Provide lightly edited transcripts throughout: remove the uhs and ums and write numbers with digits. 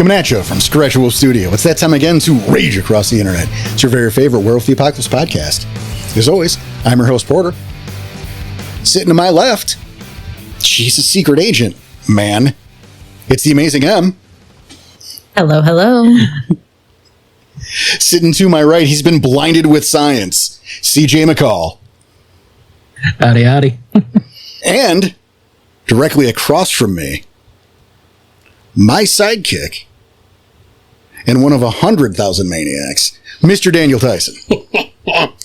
Coming at you from Scratch Wolf Studio. It's that time again to rage across the internet. It's your very favorite Werewolf the Apocalypse podcast. As always, I'm your host, Porter. Sitting to my left, she's a secret agent, man. It's the amazing M. Hello, hello. Sitting to my right, he's been blinded with science, CJ McCall. Howdy, howdy. And directly across from me, my sidekick and one of 100,000 maniacs, Mr. Daniel Tyson.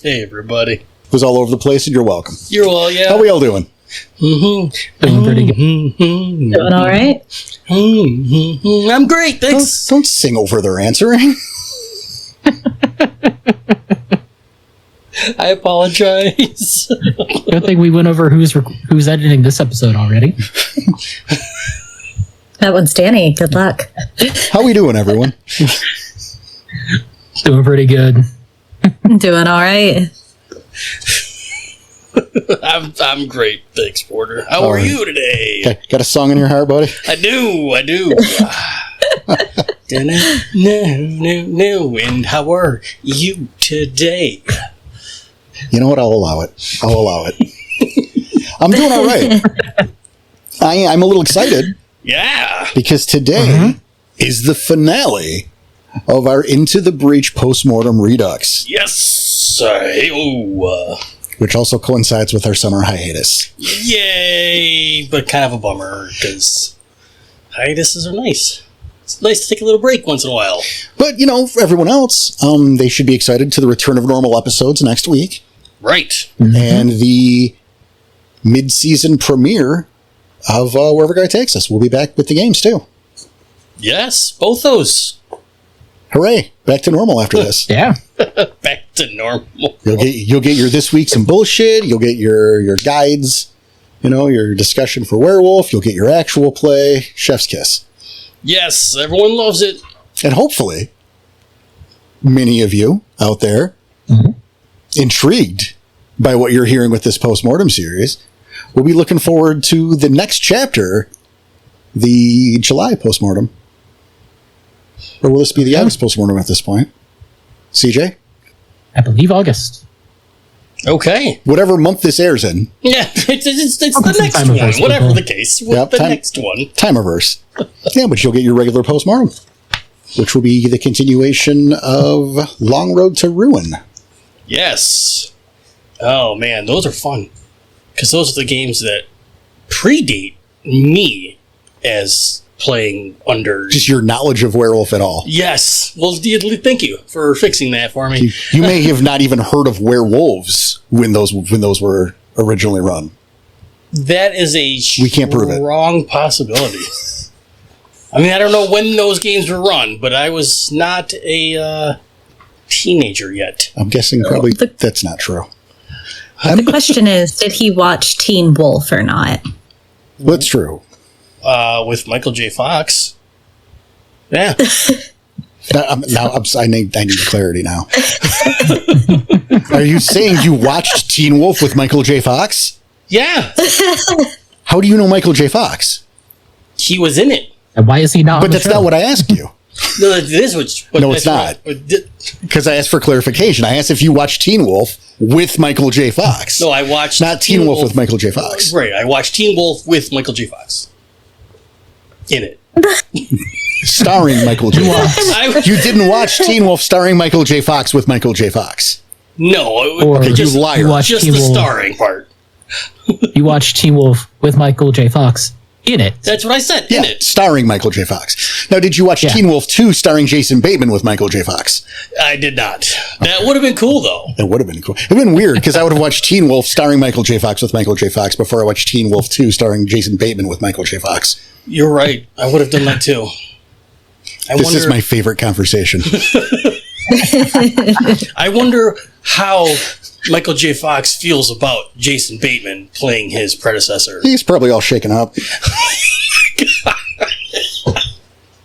Hey, everybody. Who's all over the place, and you're welcome. You're all, yeah. How we all doing? Doing pretty good. Doing all right? I'm great, thanks. Don't sing over their answering. I apologize. Good thing we went over who's editing this episode already. That one's Danny. Good luck. How we doing, everyone? Doing pretty good. Doing all right. I'm great, thanks, Porter. How are you today? Got a song in your heart, buddy? I do. No. And how are you today? You know what? I'll allow it. I'm doing all right. I'm a little excited. Yeah. Because today is the finale of our Into the Breach postmortem Redux. Yes. Which also coincides with our summer hiatus. Yay. But kind of a bummer, because hiatuses are nice. It's nice to take a little break once in a while. But, for everyone else, they should be excited to the return of normal episodes next week. Right. And the mid-season premiere of Wherever God Takes Us. We'll be back with the games, too. Yes, both those. Hooray. Back to normal after this. Yeah. Back to normal. You'll get your This Week Some Bullshit. You'll get your guides. Your discussion for Werewolf. You'll get your actual play. Chef's kiss. Yes, everyone loves it. And hopefully, many of you out there intrigued by what you're hearing with this postmortem series will be looking forward to the next chapter, the July postmortem. Or will this be the August postmortem at this point? CJ? I believe August. Okay. Whatever month this airs in. Yeah, it's the next one. Whatever the case. Next one. Timeverse. Yeah, but you'll get your regular postmortem, which will be the continuation of Long Road to Ruin. Yes. Oh, man, those are fun. Because those are the games that predate me as playing under... Just your knowledge of Werewolf at all. Yes. Well, thank you for fixing that for me. You may have not even heard of werewolves when those were originally run. That is a we can't prove it. Wrong possibility. I mean, I don't know when those games were run, but I was not a teenager yet. I'm guessing probably that's not true. The question is, did he watch Teen Wolf or not? That's true. With Michael J. Fox. Yeah. I need clarity now. Are you saying you watched Teen Wolf with Michael J. Fox? Yeah. How do you know Michael J. Fox? He was in it. And why is he not? But that's not what I asked you. No, it is no, it's not. Because I asked for clarification. I asked if you watched Teen Wolf with Michael J. Fox. No, I watched... Not Teen Wolf with Michael J. Fox. Right, I watched Teen Wolf with Michael J. Fox. In it. Starring Michael J. Fox. You didn't watch Teen Wolf starring Michael J. Fox with Michael J. Fox. No. Okay, you liar. Just the starring part. You watched Teen Wolf with Michael J. Fox in it. That's what I said, in it. Starring Michael J. Fox. Now, did you watch Teen Wolf 2 starring Jason Bateman with Michael J. Fox? I did not. That would have been cool, though. It would have been cool. It would have been weird, because I would have watched Teen Wolf starring Michael J. Fox with Michael J. Fox before I watched Teen Wolf 2 starring Jason Bateman with Michael J. Fox. You're right. I would have done that, too. This is my favorite conversation. I wonder how Michael J. Fox feels about Jason Bateman playing his predecessor. He's probably all shaken up.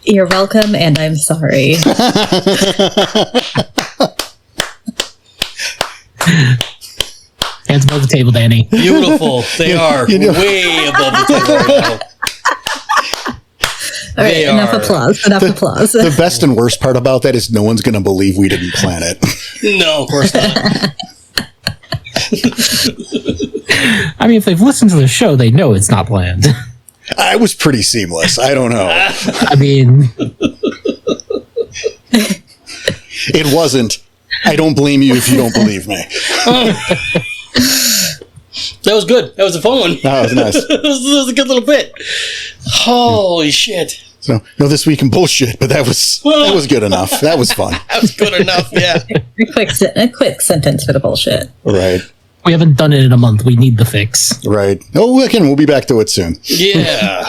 You're welcome, and I'm sorry. Hands above the table, Danny. Beautiful. They are way above the table right now. All right, enough applause. Enough applause. The best and worst part about that is no one's going to believe we didn't plan it. No, of course not. I mean, if they've listened to the show, they know it's not planned. I was pretty seamless. I don't know. I mean, It wasn't. I don't blame you if you don't believe me. That was good. That was a fun one. That was nice. That was a good little bit. Holy shit. So, no, this week in bullshit, but that was good enough. That was fun. That was good enough, yeah. A quick sentence for the bullshit. Right. we haven't done it in a month. We need the fix. Right. Oh, again, we'll be back to it soon. Yeah.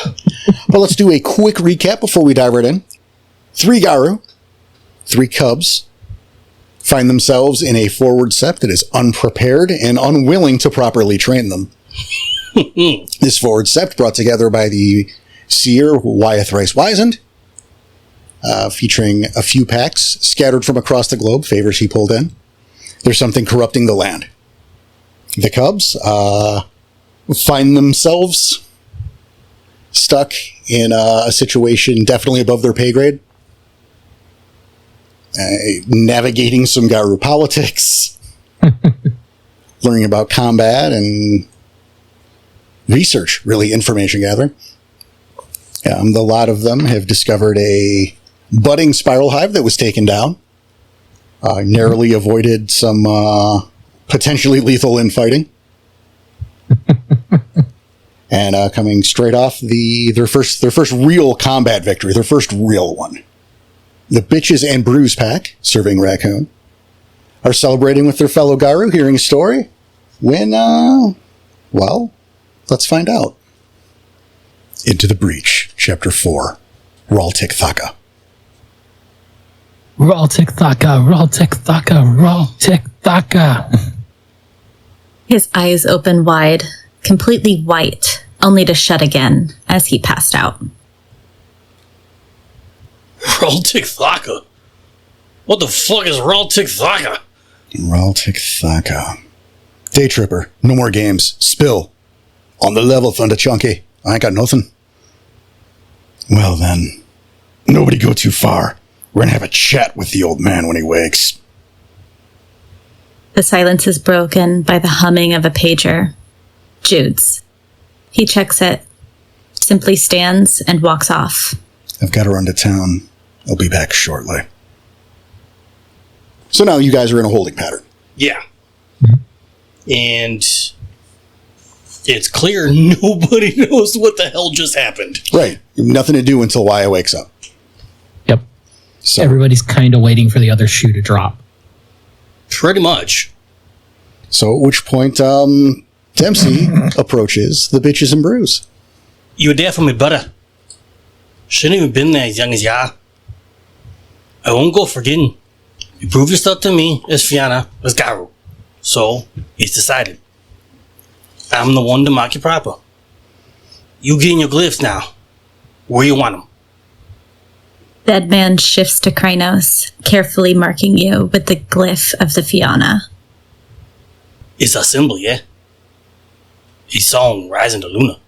But let's do a quick recap before we dive right in. 3 Garu, 3 Cubs, find themselves in a forward sept that is unprepared and unwilling to properly train them. This forward sept brought together by the seer Wyeth Rice Wizened, featuring a few packs scattered from across the globe, favors he pulled in. There's something corrupting the land. The Cubs find themselves stuck in a situation definitely above their pay grade. Navigating some Garu politics, learning about combat and research, really information gathering. The lot of them have discovered a budding spiral hive that was taken down. Narrowly avoided some potentially lethal infighting. And coming straight off their first real combat victory, their first real one. The Bitches and Brews pack, serving Raccoon, are celebrating with their fellow Garu, hearing a story. When, well, let's find out. Into the Breach, Chapter 4, Raltik Thaka. Raltik Thaka, Raltik Thaka, Raltik Thaka. His eyes opened wide, completely white, only to shut again as he passed out. Raltik Thaka? What the fuck is Raltik Thaka? Raltik Thaka. Day Tripper, no more games. Spill. On the level, Thunder Chunky. I ain't got nothing. Well then, nobody go too far. We're gonna have a chat with the old man when he wakes. The silence is broken by the humming of a pager. Jude's. He checks it, simply stands and walks off. I've got to run to town. I'll be back shortly. So now you guys are in a holding pattern. Yeah. And it's clear nobody knows what the hell just happened. Right. Nothing to do until Waya wakes up. Yep. So Everybody's kind of waiting for the other shoe to drop. Pretty much. So at which point, Dempsey approaches the Bitches and Brews. You were there for me, brother. Shouldn't even been there as young as you are. I won't go forgetting. You proved yourself to me as Fianna, as Garu. So, it's decided. I'm the one to mark you proper. You getting your glyphs now. Where you want them. Dead man shifts to Krynos, carefully marking you with the glyph of the Fianna. It's a symbol, yeah? His song, Rising to Luna.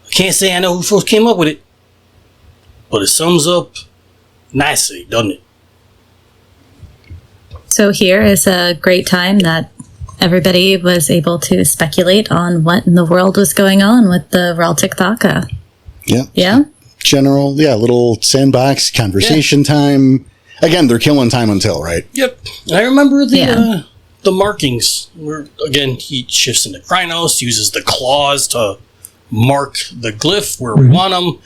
I can't say I know who first came up with it, but it sums up nicely, doesn't it? So here is a great time that everybody was able to speculate on what in the world was going on with the Raltik Thaka. Yeah. Yeah? General, little sandbox, conversation time. Again, they're killing time until, right? Yep. I remember the markings where, again, he shifts into Krynos, uses the claws to mark the glyph where we want them.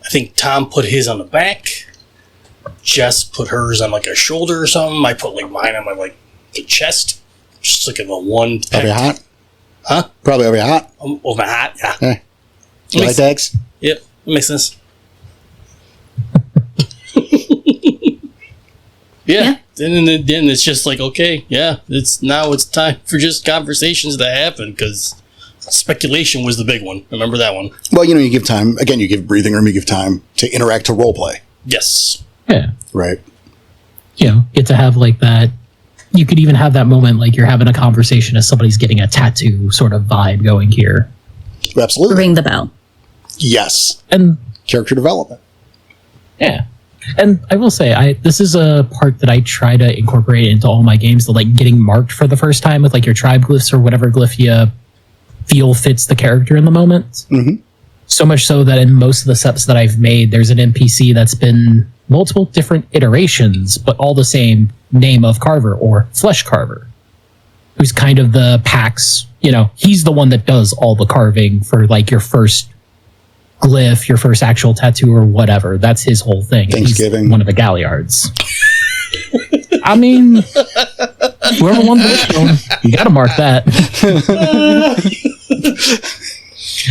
I think Tom put his on the back. Jess put hers on like a shoulder or something. I put like mine on my like the chest. Just like a one. Probably hot. Huh? Probably over hot. Over my hat, yeah. Yeah. Light tags? Yep, that makes sense. Yeah. Then it's just like, okay, yeah, it's time for just conversations to happen because speculation was the big one. Remember that one? Well, you give time. Again, you give breathing room. You give time to interact, to role play. Yes. Yeah. Right. Get to have like that. You could even have that moment like you're having a conversation as somebody's getting a tattoo sort of vibe going here. Absolutely. Ring the bell. Yes. And character development. Yeah. And I will say, this is a part that I try to incorporate into all my games, the like getting marked for the first time with like your tribe glyphs or whatever glyph you feel fits the character in the moment. Mm-hmm. So much so that in most of the steps that I've made, there's an NPC that's been multiple different iterations, but all the same name of Carver or Flesh Carver, who's kind of the PAX, he's the one that does all the carving for like your first glyph, your first actual tattoo or whatever. That's his whole thing. Thanksgiving. He's one of the Galliards. I mean, whoever won the stone, you gotta mark that.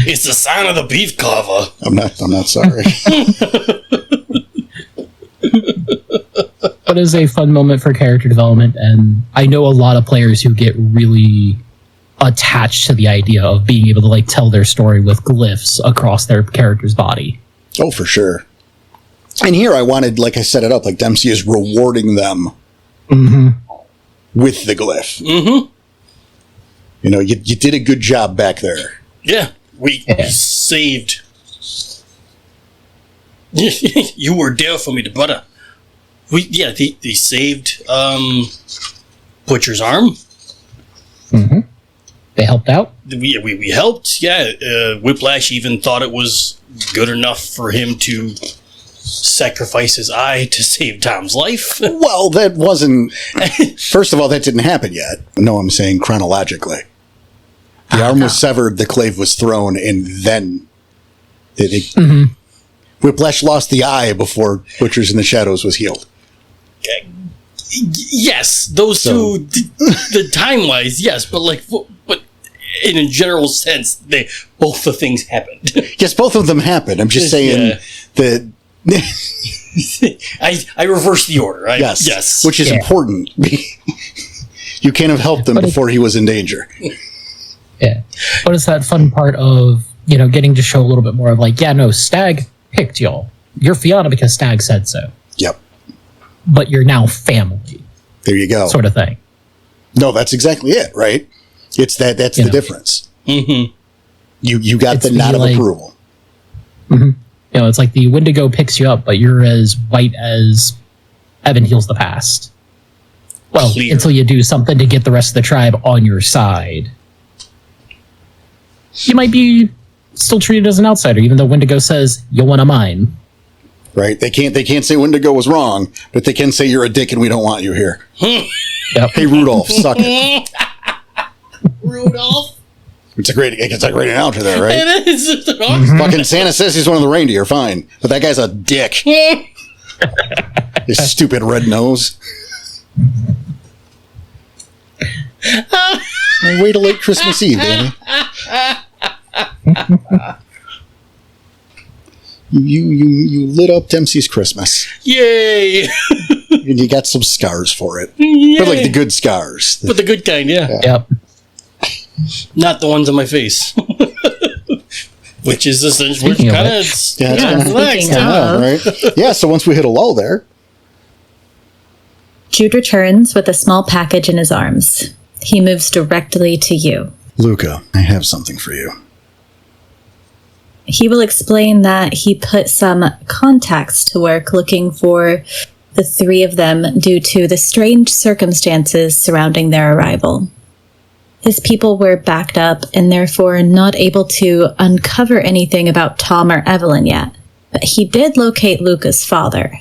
It's the sign of the beef carver. I'm not sorry. But it's a fun moment for character development, and I know a lot of players who get really attached to the idea of being able to like tell their story with glyphs across their character's body. Oh, for sure. And here I wanted, like I set it up, like Dempsey is rewarding them with the glyph. Mm-hmm. You did a good job back there. Yeah, we saved. You were there for me, brother. They saved Butcher's arm. Mm-hmm. They helped out. We helped. Yeah, Whiplash even thought it was good enough for him to sacrifice his eye to save Tom's life. Well, that wasn't. First of all, that didn't happen yet. No, I'm saying chronologically. The arm was severed, the clave was thrown, and then Whiplash lost the eye before Butchers in the Shadows was healed. Yes, those two, the time-wise, yes, but in a general sense, both the things happened. Yes, both of them happened. I'm just saying that... I reversed the order. Yes. Which is important. You can't have helped him before he was in danger. Yeah. But it's that fun part of, getting to show a little bit more of like, Stag picked y'all. You're Fianna because Stag said so. Yep. But you're now family. There you go. Sort of thing. No, that's exactly it, right? It's that's the difference. Mm-hmm. You got the nod of approval. Mm-hmm. It's like the Wendigo picks you up, but you're as white as Evan heals the past. Well, until you do something to get the rest of the tribe on your side. You might be still treated as an outsider, even though Wendigo says, you're one of mine. Right? They can't say Wendigo was wrong, but they can say you're a dick and we don't want you here. Yep. Hey, Rudolph, suck it. Rudolph? It's a great analogy there, right? It is. Fucking Santa says he's one of the reindeer, fine. But that guy's a dick. His stupid red nose. Wait till late Christmas Eve, Danny. You lit up Dempsey's Christmas. Yay! And you got some scars for it. Yay. But like the good scars. But the good kind, yeah. Yep. Not the ones on my face. Which is essentially kind of right? Yeah, so once we hit a lull there. Jude returns with a small package in his arms. He moves directly to you. Luca, I have something for you. He will explain that he put some contacts to work looking for the three of them due to the strange circumstances surrounding their arrival. His people were backed up and therefore not able to uncover anything about Tom or Evelyn yet, but he did locate Luca's father.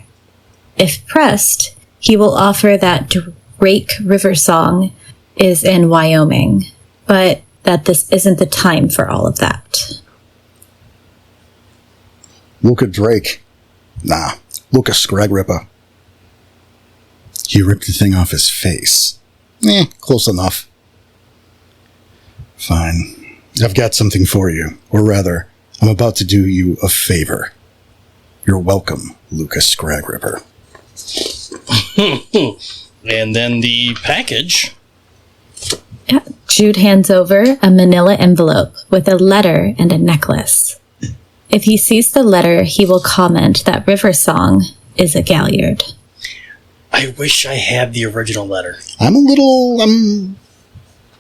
If pressed, he will offer that Drake River Song is in Wyoming, but that this isn't the time for all of that. Luca Drake. Nah, Luca Scragripper. He ripped the thing off his face. Close enough. Fine. I've got something for you. Or rather, I'm about to do you a favor. You're welcome, Luca Scragripper. And then the package. Yeah. Jude hands over a manila envelope with a letter and a necklace. If he sees the letter, he will comment that River Song is a Galliard. I wish I had the original letter. I'm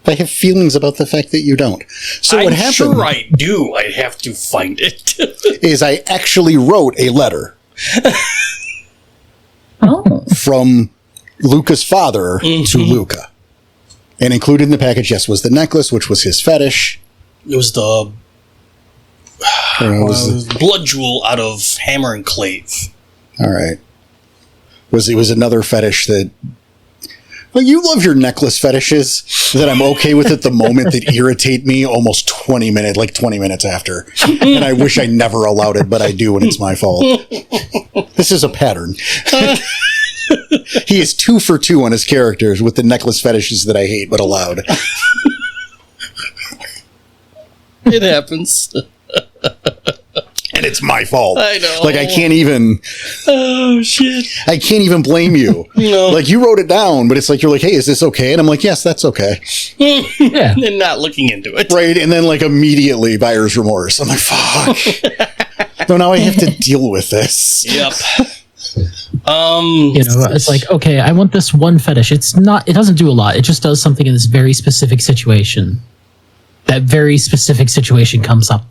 I have feelings about the fact that you don't. So what happened? Sure I do. I'd have to find it. Is I actually wrote a letter from Luca's father to Luca. And included in the package, yes, was the necklace, which was his fetish. It was the blood jewel out of Hammer and Clave. All right. It was another fetish that... Well, you love your necklace fetishes that I'm okay with at the moment that irritate me almost 20 minutes after. And I wish I never allowed it, but I do, and it's my fault. This is a pattern. He is 2 for 2 on his characters with the necklace fetishes that I hate but allowed. It happens. And it's my fault. I know. Like, I can't even... Oh, shit. I can't even blame you. No. Like, you wrote it down, but it's like, you're like, hey, is this okay? And I'm like, yes, that's okay. Yeah. And not looking into it. Right, and then, like, immediately buyer's remorse. I'm like, fuck. So now I have to deal with this. Yep. It's like, okay, I want this one fetish. It doesn't do a lot. It just does something in this very specific situation. That very specific situation comes up.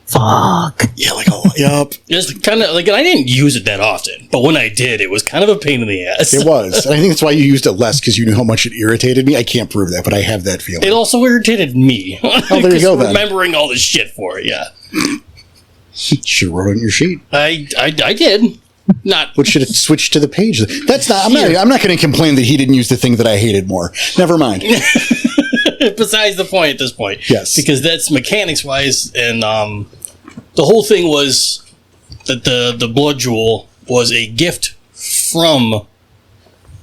Fuck. Yeah, like, oh, yep. It's kind of like, I didn't use it that often, but when I did, it was kind of a pain in the ass. It was. And I think that's why you used it less, because you knew how much it irritated me. I can't prove that, but I have that feeling. It also irritated me. Oh, there you go, then. Remembering all this shit for it, yeah. Should have wrote it on your sheet. I did. Not. What should have switched to the page? That's not. I'm not going to complain that he didn't use the thing that I hated more. Never mind. Besides the point at this point. Yes. Because that's mechanics wise, and the whole thing was that the blood jewel was a gift from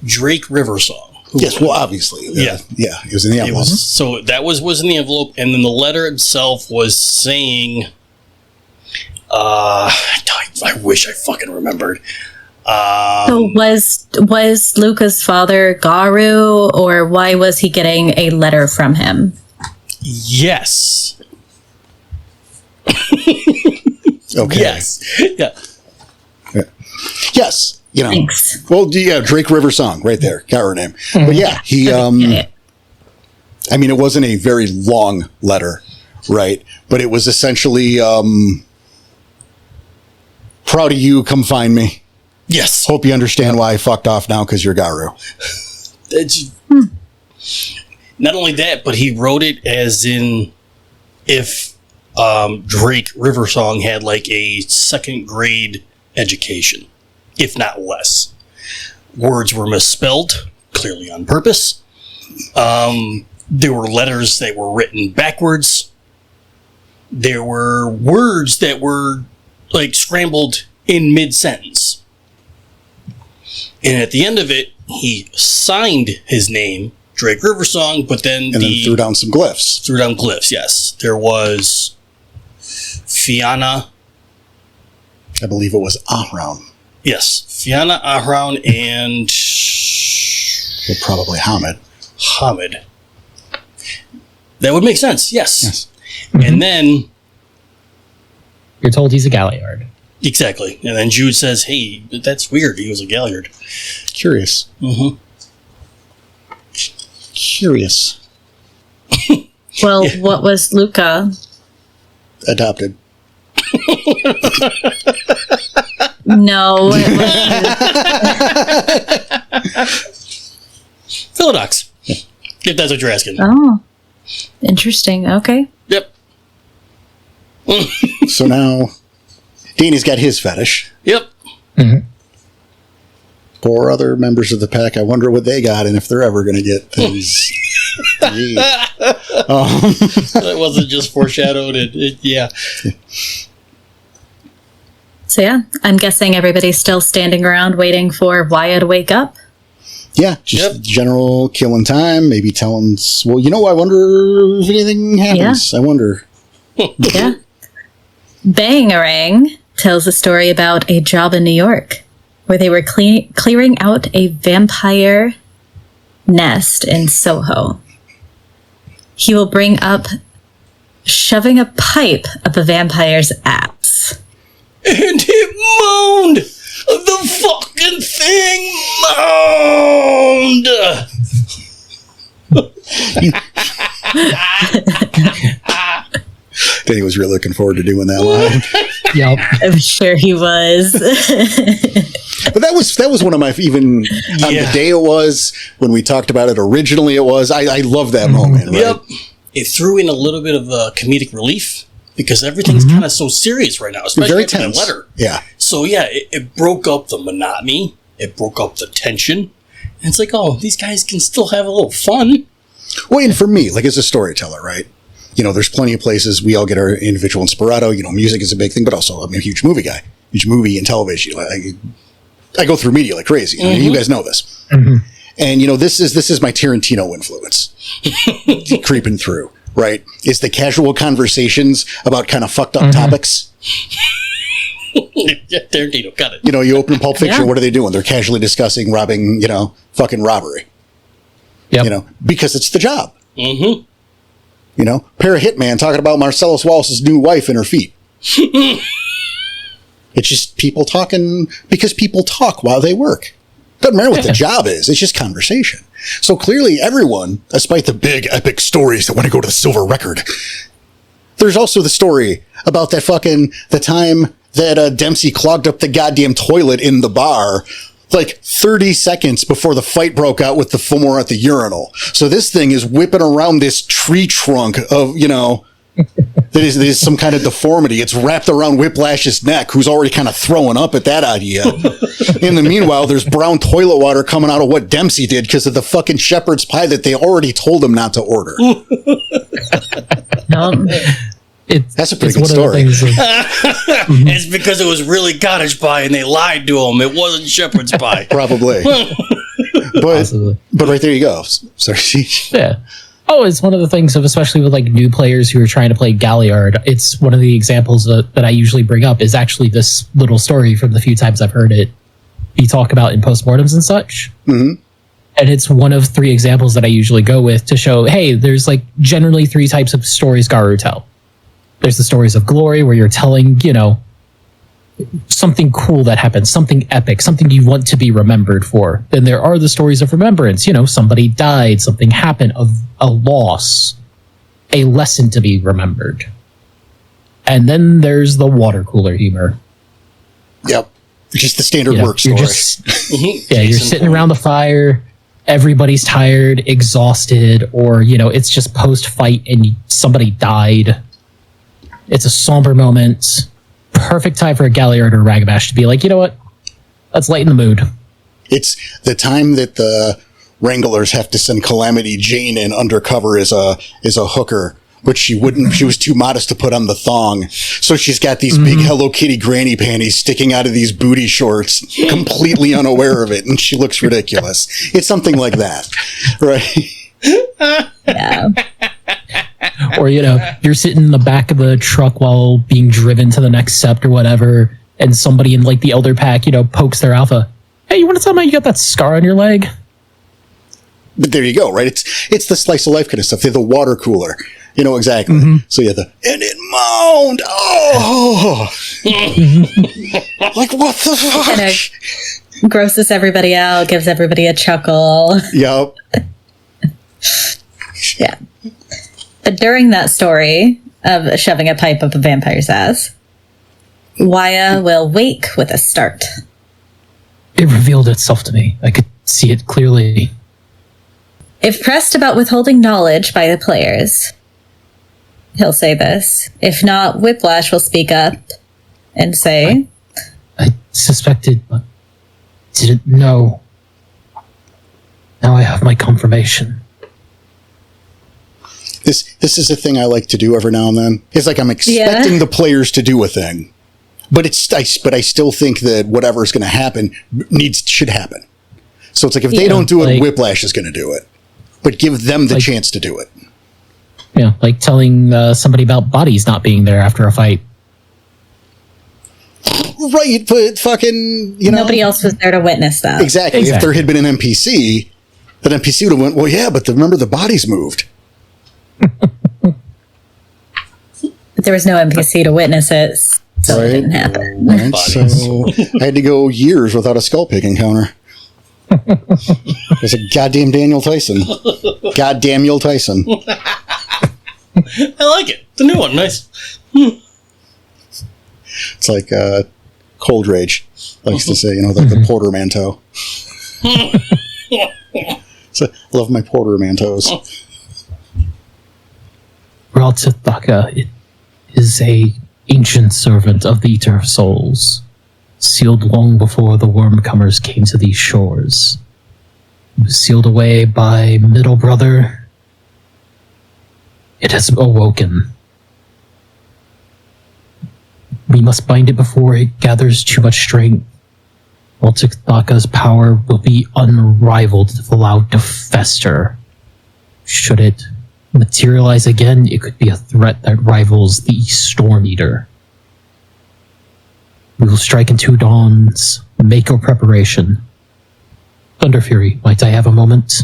Drake Riversong. Yes, well, obviously. Yeah. Yeah, it was in the envelope. So that was in the envelope, and then the letter itself was saying, I wish I fucking remembered. So was Luca's father Garu, or why was he getting a letter from him? Yes. Okay. Yes. Yeah. Yes. You know. Thanks. Well, yeah, Drake Riversong, right there. Got her name. But yeah, he. I mean, it wasn't a very long letter, right? But it was essentially, proud of you. Come find me. Yes. Hope you understand why I fucked off now because you're Garu. Not only that, but he wrote it as in if Drake Riversong had like a 2nd grade education, if not less. Words were misspelled, clearly on purpose. There were letters that were written backwards. There were words that were like scrambled in mid-sentence. And at the end of it, he signed his name, Drake Riversong, but then then threw down some glyphs. Threw down glyphs, yes. There was Fianna. I believe it was Ahraun. Yes, Fianna, Ahraun, and... Well, probably Hamid. Hamid. That would make sense, yes. Mm-hmm. And then... You're told he's a Galliard. Exactly. And then Jude says, hey, that's weird. He was a Galliard. Curious. Mm-hmm. Curious. Well, what was Luca? Adopted. No. Philodox. If that's what you're asking. Oh. Interesting. Okay. Yep. So now, Danny's got his fetish. Yep. Mm-hmm. 4 other members of the pack. I wonder what they got and if they're ever going to get things. That wasn't just foreshadowed. Yeah. So yeah, I'm guessing everybody's still standing around waiting for Wyatt to wake up. Yeah, just general killing time. Maybe telling. Well, you know, I wonder if anything happens. Yeah. I wonder. Yeah. Bangarang tells a story about a job in New York where they were clearing out a vampire nest in Soho. He will bring up shoving a pipe up a vampire's ass. And it moaned! The fucking thing moaned! Danny was really looking forward to doing that line. Yep. I'm sure he was. But that was one of my, even on the day it was, when we talked about it originally, it was, I love that moment, right? Yep. It threw in a little bit of comedic relief because everything's kind of so serious right now, especially Very after that tense. letter. Yeah. So yeah, it broke up the monotony. It broke up the tension. And it's like, oh, these guys can still have a little fun. Well, and for me, like as a storyteller, right? You know, there's plenty of places we all get our individual inspirato. You know, music is a big thing, but also I'm a huge movie guy, huge movie and television. I go through media like crazy. I mean, you guys know this. And you know, this is my Tarantino influence creeping through, right? Is the casual conversations about kind of fucked up topics. Yeah, Tarantino, got it. You know, you open Pulp Fiction, Yeah. what are they doing? They're casually discussing robbing, you know, fucking robbery. Yep. You know, because it's the job. You know, pair of hitman talking about Marcellus Wallace's new wife and her feet. It's just people talking because people talk while they work. Doesn't matter what the job is. It's just conversation. So clearly everyone, despite the big epic stories that want to go to the silver record, there's also the story about that fucking, the time that Dempsey clogged up the goddamn toilet in the bar like 30 seconds before the fight broke out with the Fillmore at the urinal. So this thing is whipping around this tree trunk of, you know, that is some kind of deformity. It's wrapped around Whiplash's neck, who's already kind of throwing up at that idea. In the meanwhile, there's brown toilet water coming out of what Dempsey did because of the fucking shepherd's pie that they already told him not to order. That's a pretty good story. It's because it was really cottage pie and they lied to him. It wasn't shepherd's pie. Probably. But right there you go. Sorry. Yeah. Oh, it's one of the things of, especially with like new players who are trying to play Galliard, it's one of the examples that I usually bring up is actually this little story from the few times I've heard it be talked about in postmortems and such. And it's one of 3 examples that I usually go with to show, hey, there's like generally 3 types of stories Garu tell. There's the stories of glory where you're telling, you know, something cool that happened, something epic, something you want to be remembered for. Then there are the stories of remembrance. You know, somebody died, something happened, of a loss, a lesson to be remembered. And then there's the water cooler humor. Yep. Just the standard You know, work story. you're sitting around the fire, everybody's tired, exhausted, or, you know, it's just post-fight and somebody died. It's a somber moment. Perfect time for a Galliard or Ragabash to be like, you know what? Let's lighten the mood. It's the time that the Wranglers have to send Calamity Jane in undercover as a hooker, but she was too modest to put on the thong. So she's got these big Hello Kitty granny panties sticking out of these booty shorts, completely unaware of it, and she looks ridiculous. It's something like that, right? Yeah. Or, you know, you're sitting in the back of the truck while being driven to the next sept or whatever, and somebody in like the elder pack, you know, pokes their alpha. Hey, you want to tell me you got that scar on your leg? But there you go, right? It's the slice of life kind of stuff. They're the water cooler. You know exactly. So yeah, and it moaned. Oh, like what the fuck? Kind of grosses everybody out, gives everybody a chuckle. Yep. Yeah. But during that story of shoving a pipe up a vampire's ass, Waya will wake with a start. It revealed itself to me. I could see it clearly. If pressed about withholding knowledge by the players, he'll say this. If not, Whiplash will speak up and say, I suspected, but didn't know. Now I have my confirmation. This is a thing I like to do every now and then. It's like I'm expecting the players to do a thing, but I still think that whatever's going to happen should happen. So it's like if they don't do it, Whiplash is going to do it, but give them the chance to do it. Yeah, like telling somebody about bodies not being there after a fight. Right, but fucking, you know, nobody else was there to witness that. Exactly. If there had been an NPC, that NPC would have went, well, yeah, but remember the bodies moved. But there was no NPC to witness it, so it didn't happen. Right, so I had to go years without a skull pick encounter. There's a goddamn Daniel Tyson. Goddamn Tyson. I like it. The new one, nice. It's like Cold Rage likes to say, the portmanteau. So, I love my portmanteaus. Raltithaka is a ancient servant of the Eater of Souls, sealed long before the Wormcomers came to these shores. It was sealed away by Middle Brother. It has awoken. We must bind it before it gathers too much strength. Raltithaka's power will be unrivaled if allowed to fester. Should it materialize again, it could be a threat that rivals the Storm Eater. We will strike in 2 dawns. Make our preparation. Thunder Fury, might I have a moment?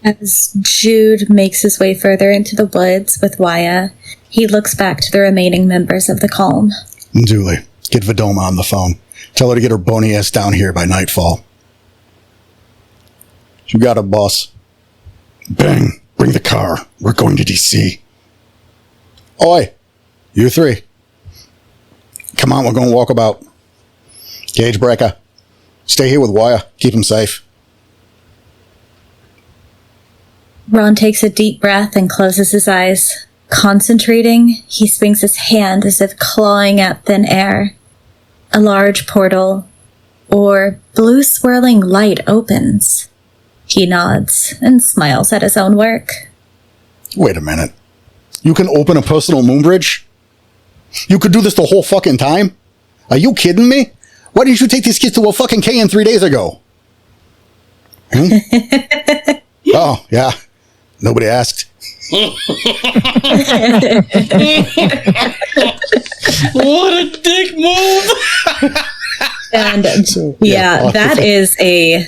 As Jude makes his way further into the woods with Waya, he looks back to the remaining members of the Calm. Dooley, get Vidoma on the phone. Tell her to get her bony ass down here by nightfall. You got it, boss. Bang! Bring the car. We're going to DC. Oi! You 3. Come on, we're going to walk about. Gauge breaker. Stay here with Wire. Keep him safe. Ron takes a deep breath and closes his eyes. Concentrating, he swings his hand as if clawing at thin air. A large portal, or blue swirling light, opens. He nods and smiles at his own work. Wait a minute. You can open a personal moon bridge? You could do this the whole fucking time? Are you kidding me? Why didn't you take these kids to a fucking KN 3 days ago? Oh, yeah. Nobody asked. What a dick move! And that is a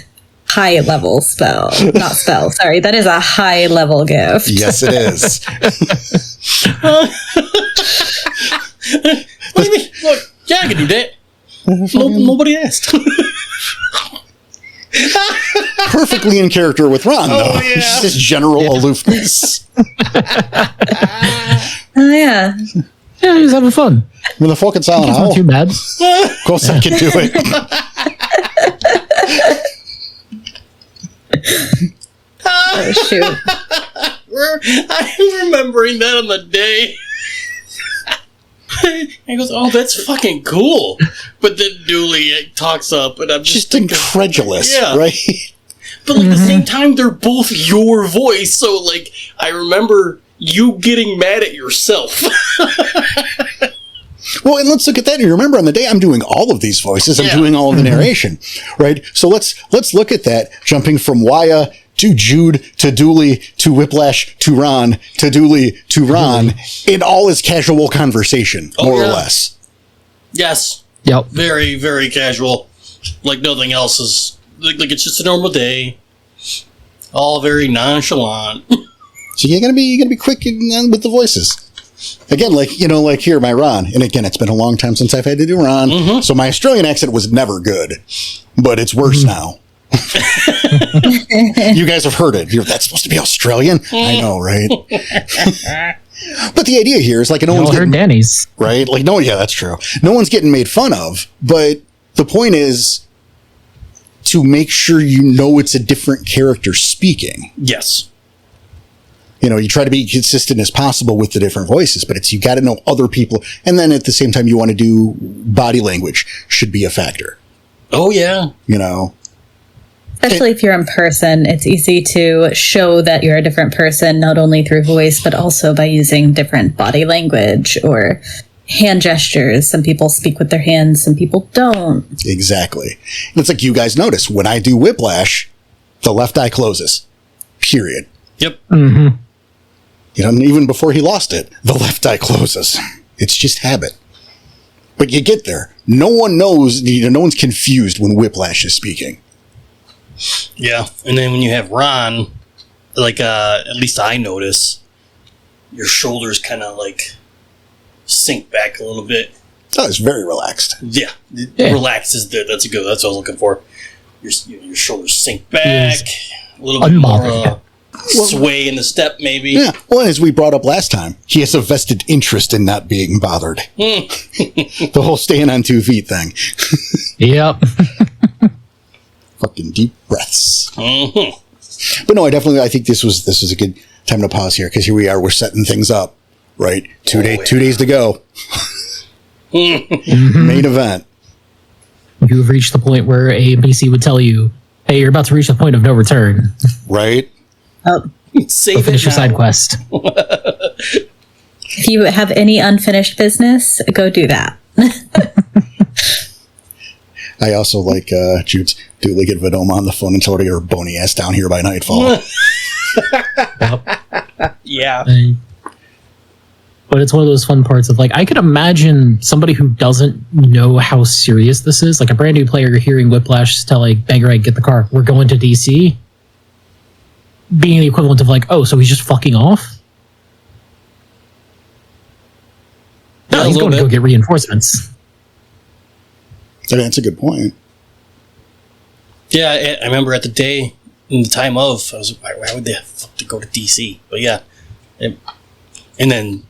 high level spell. Not spell, sorry. That is a high level gift. Yes, it is. What do you mean? Look, yeah, I can do that. Nobody asked. Perfectly in character with Ron, though. Oh, yeah. Just this general aloofness. Oh, yeah. Yeah, he was having fun. With a fucking silent It's owl. not too bad. Of course I can do it. Oh, shoot. I'm remembering that on the day. He goes, oh, that's fucking cool. But then Dooley talks up, and I'm just thinking, incredulous, yeah. right? But like, at the same time, they're both your voice. So, like, I remember you getting mad at yourself. Well, and let's look at that. You remember on the day I'm doing all of these voices, I'm doing all of the narration, right? So let's look at that, jumping from Waya to Jude to Dooley to Whiplash to Ron to Dooley to Ron in all is casual conversation, more or less. Yes. Yep. Very, very casual. Like nothing else is. Like it's just a normal day. All very nonchalant. So you're gonna be quick with the voices. Again, like here, my Ron. And again, it's been a long time since I've had to do Ron. So my Australian accent was never good. But it's worse now. You guys have heard it. That's supposed to be Australian? I know, right? But the idea here is like no one's heard Danny's. Right? Like, no, yeah, that's true. No one's getting made fun of. But the point is to make sure you know it's a different character speaking. Yes. You try to be consistent as possible with the different voices, but you got to know other people. And then at the same time, you want to do body language should be a factor. Oh, yeah. Especially if you're in person, it's easy to show that you're a different person, not only through voice, but also by using different body language or hand gestures. Some people speak with their hands, some people don't. Exactly. And it's like you guys notice when I do Whiplash, the left eye closes. Period. Yep. Mm-hmm. Even before he lost it, the left eye closes. It's just habit. But you get there. No one knows, no one's confused when Whiplash is speaking. Yeah. And then when you have Ron, like, at least I notice, your shoulders kind of like sink back a little bit. Oh, it's very relaxed. Yeah. Relaxed is that's what I was looking for. Your shoulders sink back. A little bit more sway in the step, maybe. Yeah. Well, as we brought up last time, he has a vested interest in not being bothered. The whole staying on 2 feet thing. Yep. Fucking deep breaths. But no, I think this was a good time to pause here, because here we are, we're setting things up, right? 2 days to go. Main event. You've reached the point where a NPC would tell you, hey, you're about to reach the point of no return. Right? Save it Finish your now. side quest. If you have any unfinished business, go do that. I also like Jude's duly get Vidoma on the phone and tell her to get her bony ass down here by nightfall. Yeah. But it's one of those fun parts of, like, I could imagine somebody who doesn't know how serious this is, like a brand new player hearing Whiplash tell, like, Bangarang, get the car, we're going to DC, being the equivalent of, like, oh, so he's just fucking off? No, Yeah, he's a going to little go bit. get reinforcements. I mean, that's a good point. Yeah, I remember at the day, in the time of, I was like, why would they have to go to DC? But yeah. And then,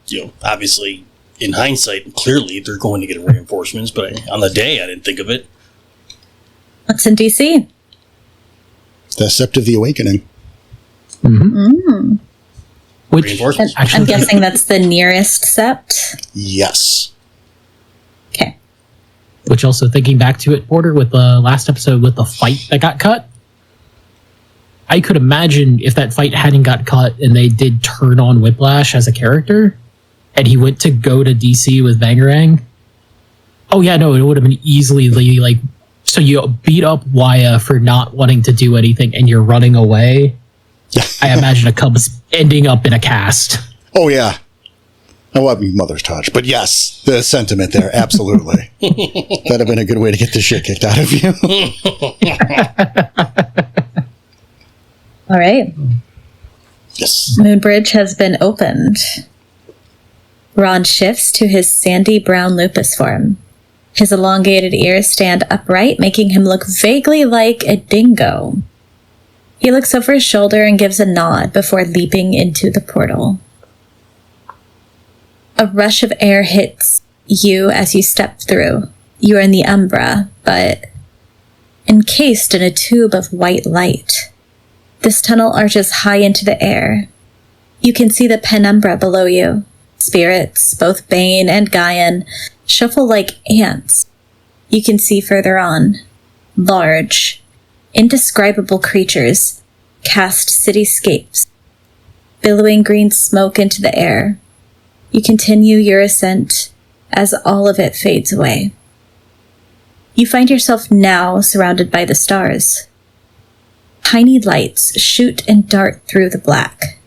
obviously, in hindsight, clearly they're going to get reinforcements, but on the day, I didn't think of it. What's in DC? The Sept of the Awakening. Which, Reinforcements. I'm actually, guessing that's the nearest sept. Yes. Okay. which also thinking back to it, Porter, with the last episode with the fight that got cut, I could imagine if that fight hadn't got cut and they did turn on Whiplash as a character, and he went to go to DC with Bangarang. Oh yeah, no, it would have been easily like, so you beat up Waya for not wanting to do anything, and you're running away. I imagine a Cubs ending up in a cast. Oh yeah. Oh, I mean, mother's touch, but yes, the sentiment there, absolutely. That'd have been a good way to get the shit kicked out of you. All right. Yes. Moonbridge has been opened. Ron shifts to his sandy brown lupus form. His elongated ears stand upright, making him look vaguely like a dingo. He looks over his shoulder and gives a nod before leaping into the portal. A rush of air hits you as you step through. You are in the Umbra, but encased in a tube of white light. This tunnel arches high into the air. You can see the penumbra below you. Spirits, both Bane and Gaian, shuffle like ants. You can see further on. Large, indescribable creatures cast cityscapes, billowing green smoke into the air. You continue your ascent as all of it fades away. You find yourself now surrounded by the stars. Tiny lights shoot and dart through the black.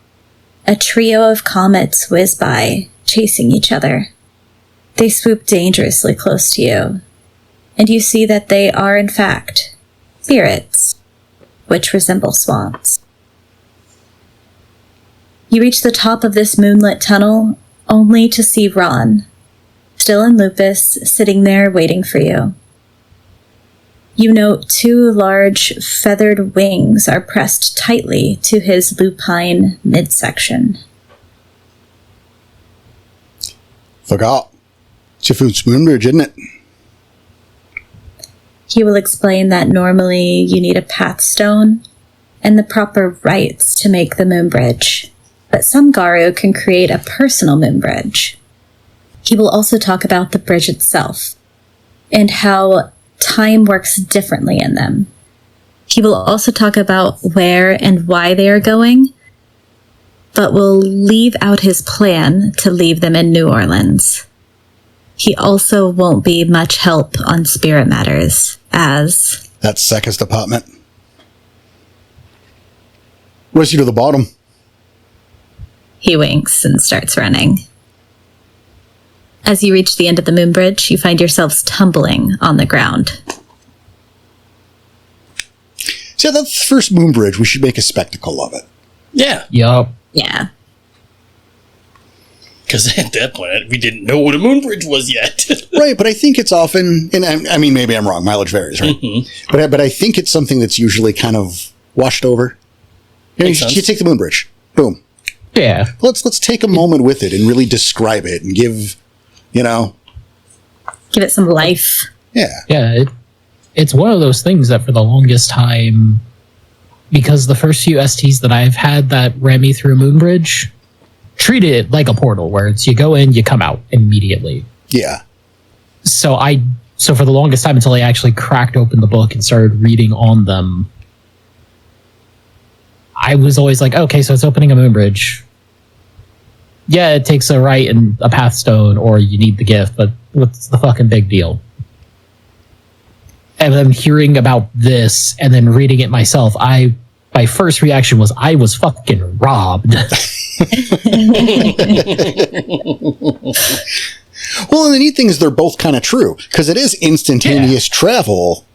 A trio of comets whiz by, chasing each other. They swoop dangerously close to you, and you see that they are, in fact, spirits, which resemble swans. You reach the top of this moonlit tunnel, only to see Ron, still in lupus, sitting there waiting for you. You note two large feathered wings are pressed tightly to his lupine midsection. Forgot. Chifu's Moonbridge, isn't it? He will explain that normally you need a pathstone and the proper rites to make the Moonbridge, but some Garu can create a personal Moonbridge. He will also talk about the bridge itself and how time works differently in them. He will also talk about where and why they are going, but will leave out his plan to leave them in New Orleans. He also won't be much help on spirit matters, as... That's Sekka's department. Where's you to the bottom? He winks and starts running. As you reach the end of the Moonbridge, you find yourselves tumbling on the ground. See, that's the first Moonbridge. We should make a spectacle of it. Yeah, Yup. Yeah. because at that point, we didn't know what a moon bridge was yet. Right, but I think it's often, and I mean, maybe I'm wrong, mileage varies, right? Mhm. But I think it's something that's usually kind of washed over. You take the moon bridge. Boom. Yeah. Let's take a moment with it and really describe it and give it some life. Yeah. Yeah. It's one of those things that for the longest time, because the first few STs that I've had that ran me through Moonbridge treated it like a portal where it's you go in, you come out immediately. Yeah. So for the longest time until I actually cracked open the book and started reading on them, I was always like, okay, so it's opening a Moonbridge. Yeah, it takes a right and a pathstone, or you need the gift, but what's the fucking big deal? And then hearing about this and then reading it myself, my first reaction was I was fucking robbed. Well, and the neat thing is they're both kind of true, because it is instantaneous travel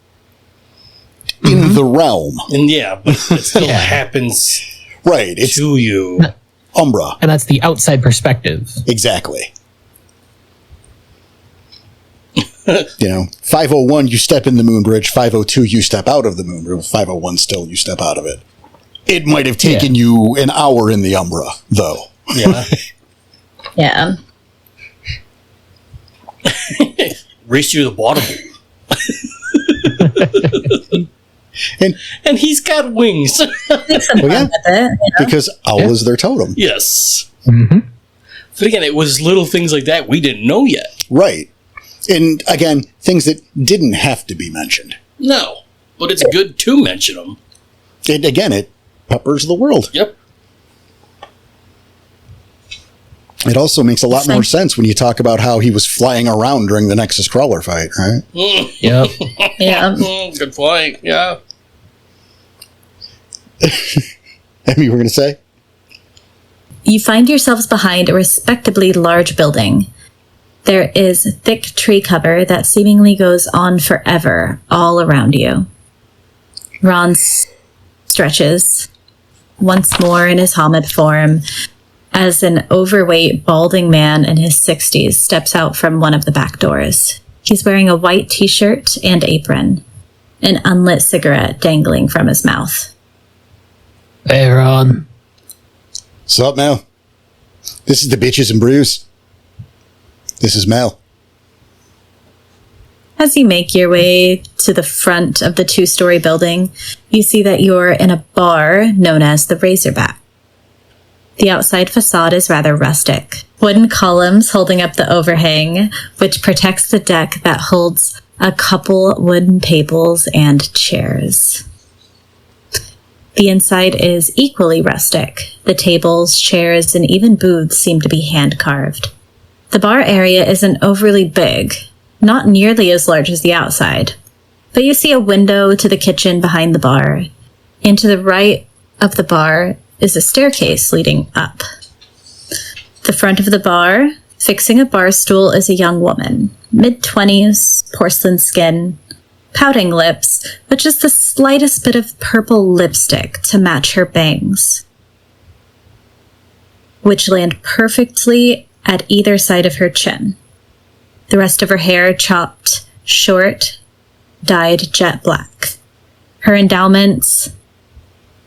in the realm. And but it still happens right. It's to you. Umbra. And that's the outside perspective. Exactly. 501, you step in the moon bridge. 502, you step out of the moon bridge. 501, still, you step out of it. It might have taken you an hour in the Umbra, though. Yeah. Yeah. Race you to the bottom. and he's got wings. Because owl is their totem. Yes. Mm-hmm. But again, it was little things like that we didn't know yet. Right. And again, things that didn't have to be mentioned. No. But it's good to mention them. It peppers the world. Yep. It also makes a lot more sense when you talk about how he was flying around during the Nexus Crawler fight, right? Yep. Yeah. Good point. Yeah. Emmy, you were going to say? You find yourselves behind a respectably large building. There is thick tree cover that seemingly goes on forever all around you. Ron stretches once more in his Hamid form as an overweight, balding man in his 60s steps out from one of the back doors. He's wearing a white t-shirt and apron, an unlit cigarette dangling from his mouth. Hey, Ron. Sup, Mel? This is the Bitches and Brews. This is Mel. As you make your way to the front of the 2-story building, you see that you're in a bar known as the Razorback. The outside facade is rather rustic. Wooden columns holding up the overhang, which protects the deck that holds a couple wooden tables and chairs. The inside is equally rustic. The tables, chairs, and even booths seem to be hand-carved. The bar area isn't overly big, not nearly as large as the outside, but you see a window to the kitchen behind the bar. And to the right of the bar is a staircase leading up. The front of the bar, fixing a bar stool, is a young woman, mid-20s, porcelain skin, pouting lips, with just the slightest bit of purple lipstick to match her bangs, which land perfectly at either side of her chin. The rest of her hair chopped short, dyed jet black. Her endowments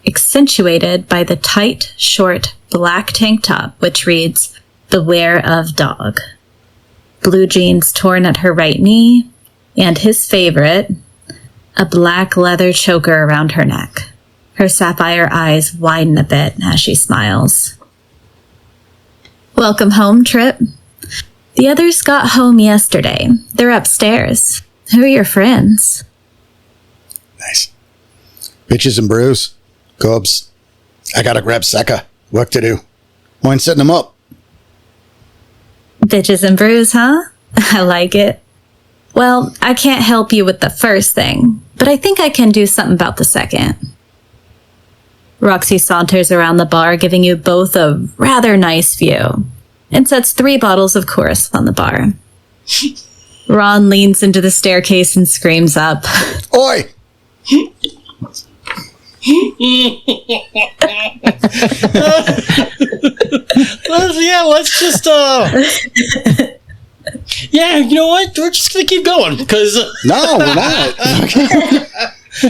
accentuated by the tight, short, black tank top, which reads, "Beware of Dog." Blue jeans torn at her right knee, and his favorite, a black leather choker around her neck. Her sapphire eyes widen a bit as she smiles. Welcome home, Trip. The others got home yesterday. They're upstairs. Who are your friends? Nice. Bitches and Brews. Cubs. I gotta grab Sekka. Work to do. Mind setting them up? Bitches and brews, huh? I like it. Well, I can't help you with the first thing, but I think I can do something about the second. Roxy saunters around the bar, giving you both a rather nice view, and sets 3 bottles of chorus on the bar. Ron leans into the staircase and screams up, Oi! Let's just yeah, you know what? We're just gonna keep going because No, we're not.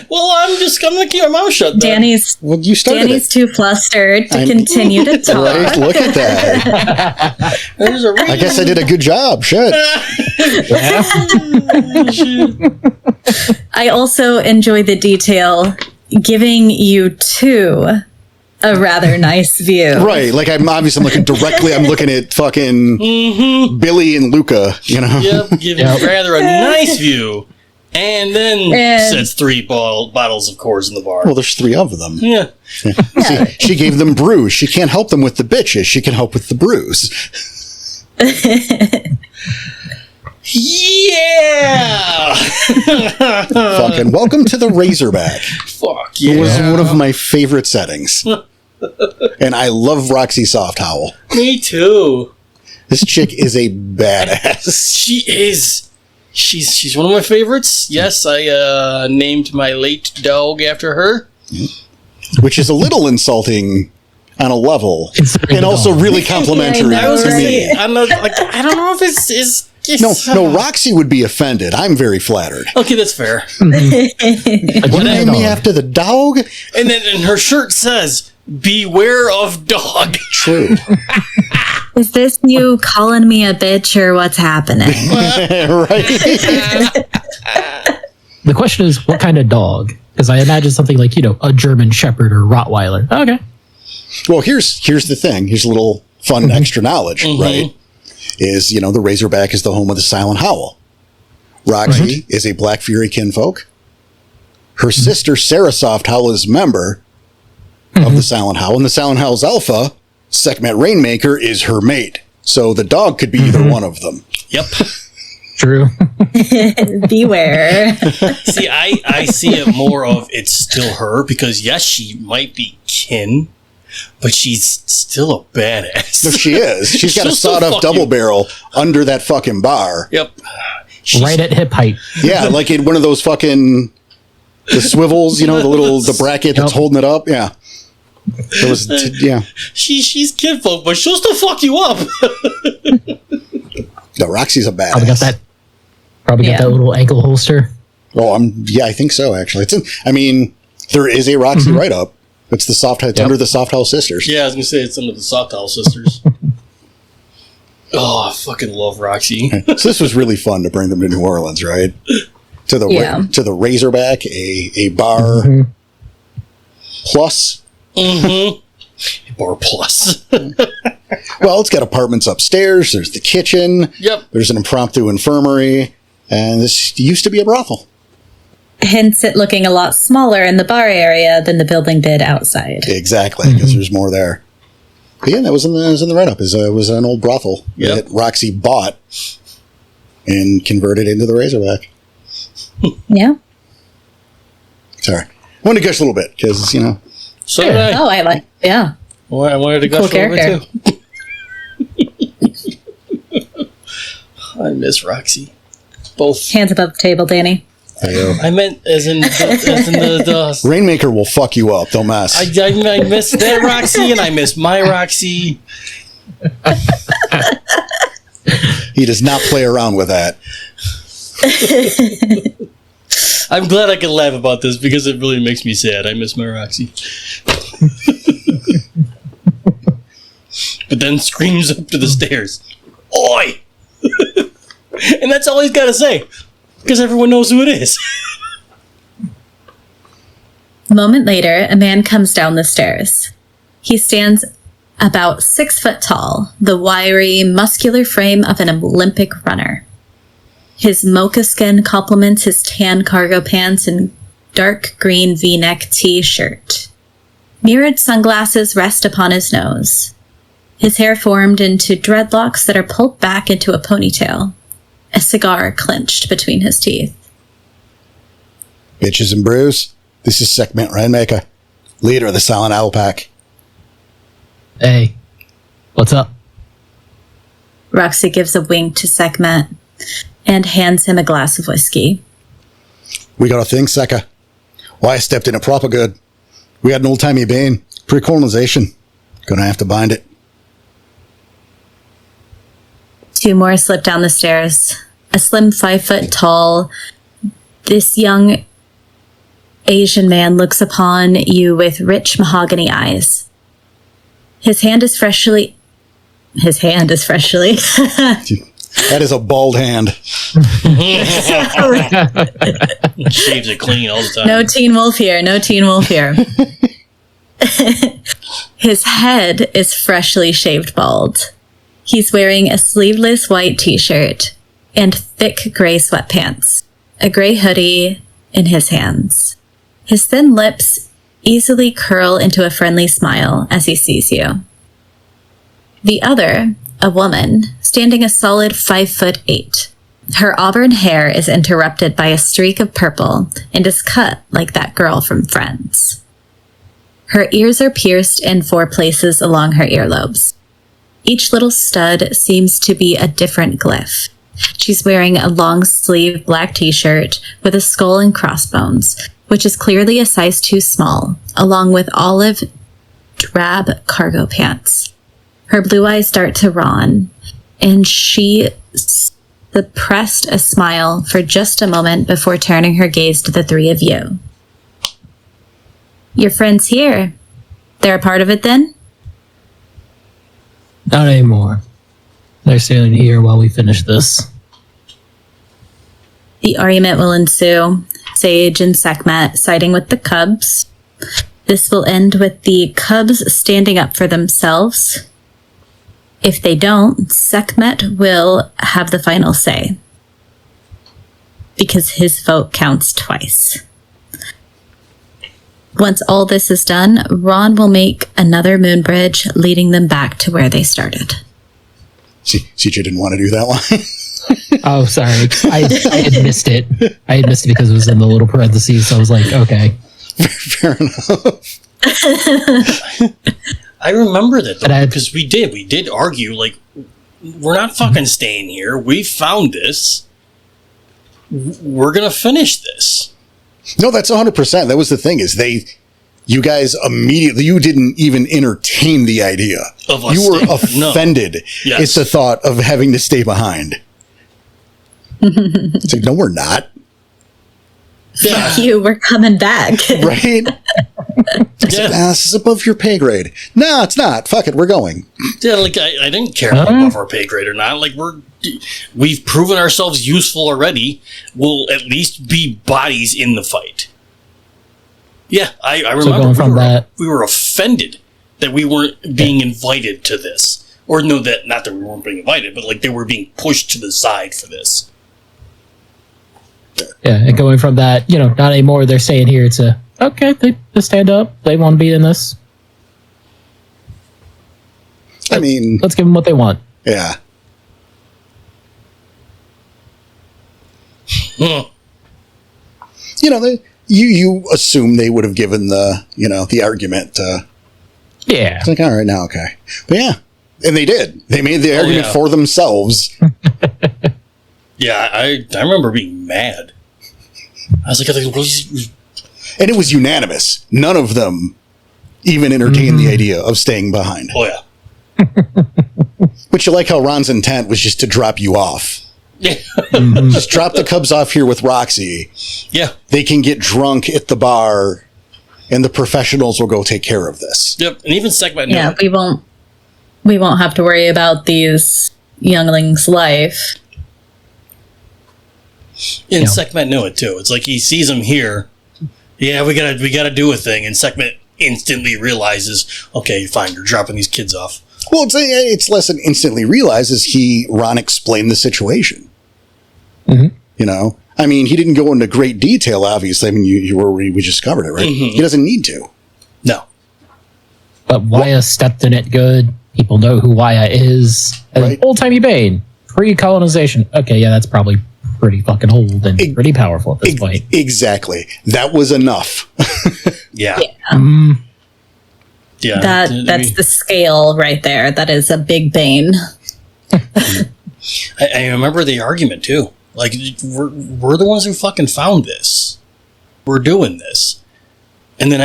Well, I'm gonna keep my mouth shut. Then. Well, you started Danny's it. too flustered to continue to talk. Right? Look at that. There's a reason. I guess I did a good job. Shit. I also enjoy the detail giving you two a rather nice view. Right. Like I'm looking directly. I'm looking at fucking Billy and Luca. You know. Yep. Giving rather a nice view, and then sets 3 bottles of Coors in the bar. Well, there's 3 of them. Yeah. See, she gave them brews. She can't help them with the bitches. She can help with the brews. Yeah. Fucking welcome to the Razorback. Fuck It was yeah. one of my favorite settings. And I love Roxy Soft Howl. Me too. This chick is a badass. She is. She's one of my favorites. Yes, I named my late dog after her. Which is a little insulting on a level. Considering And the also dog. really complimentary Yeah, I I was to gonna me. say, I don't know if it's No, Roxy would be offended. I'm very flattered. Okay, that's fair. Like, You named me after the dog? And then and her shirt says, "Beware of dog." True. Is this you calling me a bitch or what's happening? Right? The question is, what kind of dog? Because I imagine something like, a German Shepherd or Rottweiler. Okay. Well, here's the thing. Here's a little fun extra knowledge, right? Is, the Razorback is the home of the Silent Howl. Roxy is a Black Fury kinfolk. Her sister, Sarah Soft Howl, is a member of the Silent Howl. And the Silent Howl's alpha, Sekhmet Rainmaker, is her mate. So the dog could be either one of them. Yep. True. Beware. See, I see it more of it's still her because yes, she might be kin, but she's still a badass. No, she is. She's got a She'll still sawed-off fuck double you. barrel under that fucking bar. Yep. Right at hip height. Yeah, like in one of those fucking the swivels, the bracket that's Yep. holding it up. Yeah. It was, yeah. She's kinfolk, but she'll still fuck you up. No, Roxy's a Probably got badass. that. Probably got that little ankle holster. Oh, I think so. Actually, there is a Roxy write-up. It's the soft. It's under the Soft Howl Sisters. Yeah, I was gonna say it's under the Soft Howl Sisters. Oh, I fucking love Roxy. So this was really fun to bring them to New Orleans, right? To the Razorback, a bar plus. Bar plus. Well, it's got apartments upstairs. There's the kitchen. Yep. There's an impromptu infirmary, and this used to be a brothel. Hence it looking a lot smaller in the bar area than the building did outside. Exactly, because there's more there. But yeah, that was in the write-up. It was an old brothel Yep. that Roxy bought and converted into the Razorback. Yeah. Sorry, I wanted to gush a little bit because So did I. Oh, yeah. Well, I wanted to go Cool a little character. bit too. I miss Roxy. Both. Hands above the table, Danny. I meant as in the Rainmaker will fuck you up. Don't mess. I miss that Roxy and I miss my Roxy. He does not play around with that. I'm glad I can laugh about this because it really makes me sad. I miss my Roxy. But then screams up to the stairs, "Oi!" And that's all he's got to say because everyone knows who it is. A moment later, a man comes down the stairs. He stands about 6 foot tall, the wiry, muscular frame of an Olympic runner. His mocha skin complements his tan cargo pants and dark green V-neck t-shirt. Mirrored sunglasses rest upon his nose. His hair formed into dreadlocks that are pulled back into a ponytail. A cigar clenched between his teeth. Bitches and brews. This is Sekhmet Rainmaker, leader of the Silent Owl Pack. Hey, what's up? Roxy gives a wink to Sekhmet and hands him a glass of whiskey. We got a thing, Sekka. Why I stepped in a proper good. We had an old-timey bane. Pre-colonization. Gonna have to bind it. 2 more slip down the stairs. A slim 5 foot tall, this young Asian man looks upon you with rich mahogany eyes. His hand is freshly. That is a bald hand. Shaves it clean all the time. No Teen Wolf here. His head is freshly shaved bald. He's wearing a sleeveless white t-shirt and thick gray sweatpants, a gray hoodie in his hands. His thin lips easily curl into a friendly smile as he sees you. The other, a woman, standing a solid 5'8". Her auburn hair is interrupted by a streak of purple and is cut like that girl from Friends. Her ears are pierced in 4 places along her earlobes. Each little stud seems to be a different glyph. She's wearing a long-sleeve black t-shirt with a skull and crossbones, which is clearly a size too small, along with olive drab cargo pants. Her blue eyes start to roll, and she suppressed a smile for just a moment before turning her gaze to the 3 of you. Your friends here. They're a part of it then? Not anymore. They're staying here while we finish this. The argument will ensue. Sage and Sekhmet siding with the Cubs. This will end with the Cubs standing up for themselves. If they don't, Sekhmet will have the final say. Because his vote counts twice. Once all this is done, Ron will make another moon bridge, leading them back to where they started. CJ didn't want to do that one. Oh, sorry. I had missed it. I had missed it because it was in the little parentheses, so I was like, okay. Fair enough. I remember that, though, because we did argue, like, we're not fucking staying here. We found this. We're going to finish this. No, that's 100%. That was the thing, is you guys immediately, you didn't even entertain the idea. Of us you were staying. offended. No. Yes. It's the thought of having to stay behind. It's like, no, we're not. Fuck you, we're coming back. Right? It's like, this is above your pay grade. No, it's not. Fuck it, we're going. Yeah, like, I didn't care above our pay grade or not. Like, we've proven ourselves useful already. We'll at least be bodies in the fight. Yeah, I remember we were offended that we weren't being invited to this. Or no, not that we weren't being invited, but like they were being pushed to the side for this. Yeah, and going from that, not anymore, they're staying here to, okay, they stand up, they want to be in this. I mean, let's give them what they want. Yeah. You assume they would have given the argument. Yeah. It's like, all right, now, okay. But yeah, and they did. They made the argument for themselves. Yeah, I remember being mad. I was like, and it was unanimous. None of them even entertained the idea of staying behind. Oh, yeah. But you like how Ron's intent was just to drop you off. Yeah. Just drop the Cubs off here with Roxy. Yeah. They can get drunk at the bar, and the professionals will go take care of this. Yep. And even Sekhmet. Yeah, we won't have to worry about these younglings' life. And Sekhmet knew it too. It's like he sees him here. Yeah, we gotta do a thing, and Sekhmet instantly realizes, okay, fine, you're dropping these kids off. Well, it's less than instantly realizes Ron explained the situation. Mm-hmm. I mean, he didn't go into great detail, obviously. I mean, we just covered it, right? Mm-hmm. He doesn't need to. No. But Waya stepped in it good. People know who Waya is. Right. Old-timey Bane. Pre-colonization. Okay, yeah, that's probably pretty fucking old and pretty powerful at this point. Exactly. That was enough. Yeah. Yeah, that's the scale right there. That is a big Bane. I remember the argument too. Like, we're the ones who fucking found this. We're doing this. And then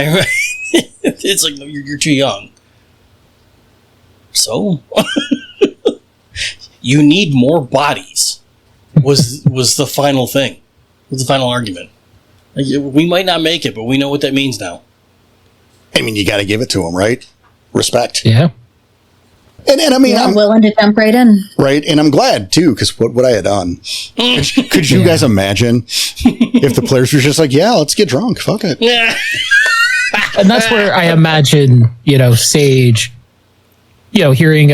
it's like, no, you're too young. So you need more bodies was the final thing. Was the final argument. We might not make it, but we know what that means now. I mean, you got to give it to him, right? Respect. Yeah. And I mean, I'm willing to jump right in. right, and I'm glad too, because what I had done. Could you guys imagine if the players were just like, "Yeah, let's get drunk, fuck it." Yeah. And that's where I imagine, Sage, hearing,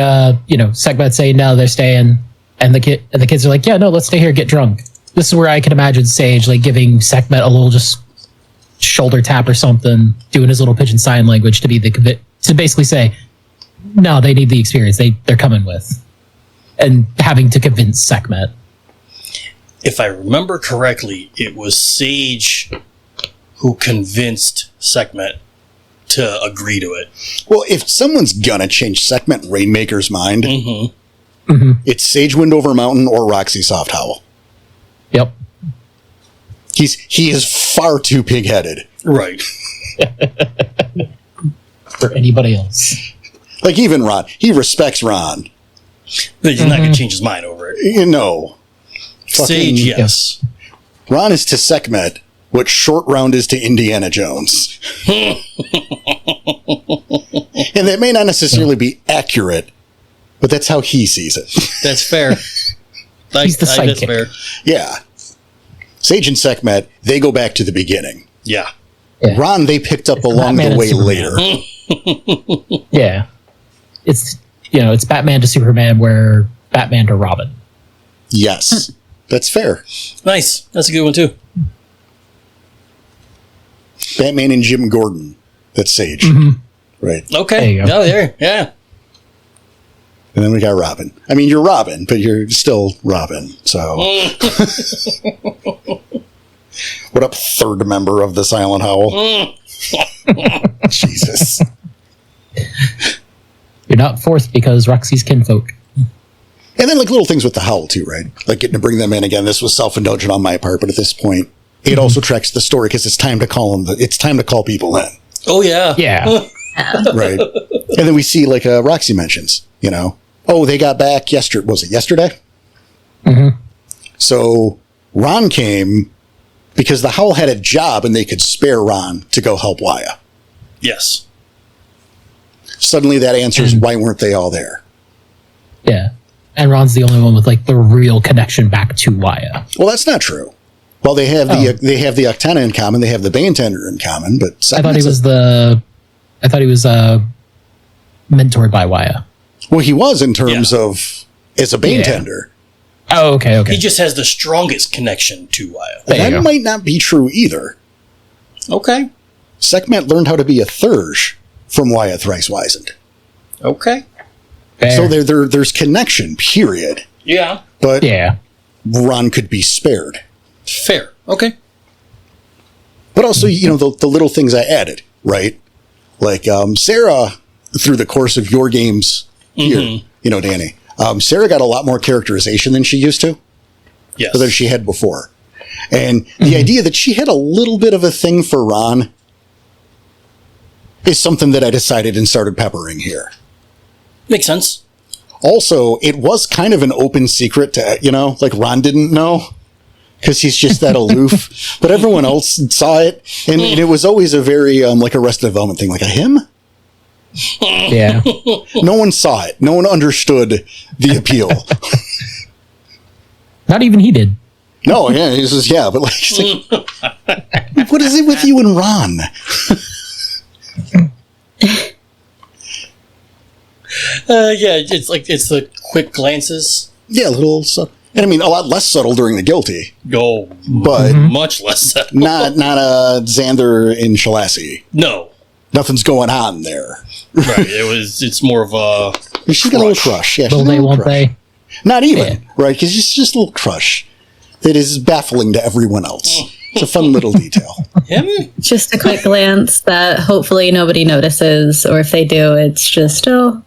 Sekhmet say, no, they're staying. And the kids are like, yeah, no, let's stay here, get drunk. This is where I can imagine Sage, like, giving Sekhmet a little just shoulder tap or something, doing his little pigeon sign language to basically say, no, they need the experience they're coming with. And having to convince Sekhmet. If I remember correctly, it was Sage who convinced Sekhmet to agree to it. Well, if someone's gonna change Sekhmet Rainmaker's mind, Mm-hmm. it's Sage Windover Mountain or Roxy Soft Howl. Yep. He is far too pig-headed. Right. For anybody else. Like even Ron, he respects Ron. But he's not going to change his mind over it. You know, Sage, yes. Ron is to Sekhmet what Short Round is to Indiana Jones. And that may not necessarily be accurate, but that's how he sees it. That's fair. He's the That's sidekick. fair. Yeah. Sage and Sekhmet, they go back to the beginning. Yeah. Yeah. Ron, they picked up along Batman the and way Superman. later. Yeah. It's Batman to Superman where Batman to Robin. Yes. That's fair. Nice. That's a good one, too. Batman and Jim Gordon. That's Sage. Mm-hmm. Right. Okay. There you go. Oh, there. Yeah. And then we got Robin. I mean, you're Robin, but you're still Robin. So. What up, third member of the Silent Howl? Jesus. You're not fourth because Roxy's kinfolk. And then, like, little things with the Howl, too, right? Like, getting to bring them in again. This was self-indulgent on my part, but at this point, it also tracks the story because it's time to call them. It's time to call people in. Oh, yeah. Yeah. Right. And then we see, like, Roxy mentions, oh, they got back yesterday. Was it yesterday? Mm-hmm. So Ron came because the Howl had a job and they could spare Ron to go help Waya. Yes. Suddenly that answers why weren't they all there? Yeah. And Ron's the only one with like the real connection back to Waya. Well, that's not true. Well, they have the Octana in common, they have the Bayntender in common, but I thought he was mentored by Waya. well, he was in terms of as a Bayntender. Oh, okay. He just has the strongest connection to Waya. There you That go. might not be true either. Okay. Sekhmet learned how to be a Thurge from Waya Thrice Wizened. Okay. Fair. So there's connection, period. Yeah. But Yeah. Ron could be spared. Fair. Okay. But also, the little things I added, right? Like Sarah, through the course of your games here, Danny, Sarah got a lot more characterization than she used to, Yes. or than she had before. And the idea that she had a little bit of a thing for Ron is something that I decided and started peppering here. Makes sense. Also, it was kind of an open secret to, like Ron didn't know because he's just that aloof, but everyone else saw it. And it was always a very, like Arrested Development thing, like a him. Yeah. No one saw it. No one understood the appeal. Not even he did. No, yeah, he says, yeah, but like, it's like, what is it with you and Ron? Yeah, it's the quick glances. Yeah, a little, and I mean, a lot less subtle during the Guilty, Go but much less subtle. not Xander in Shalassi. No. Nothing's going on there. Right. It's more of a She's got a little crush. Yeah, she's Will got a they, little won't crush. they? Not even, right? Because it's just a little crush that is baffling to everyone else. It's a fun little detail. him. Just a quick glance that hopefully nobody notices, or if they do, it's just, No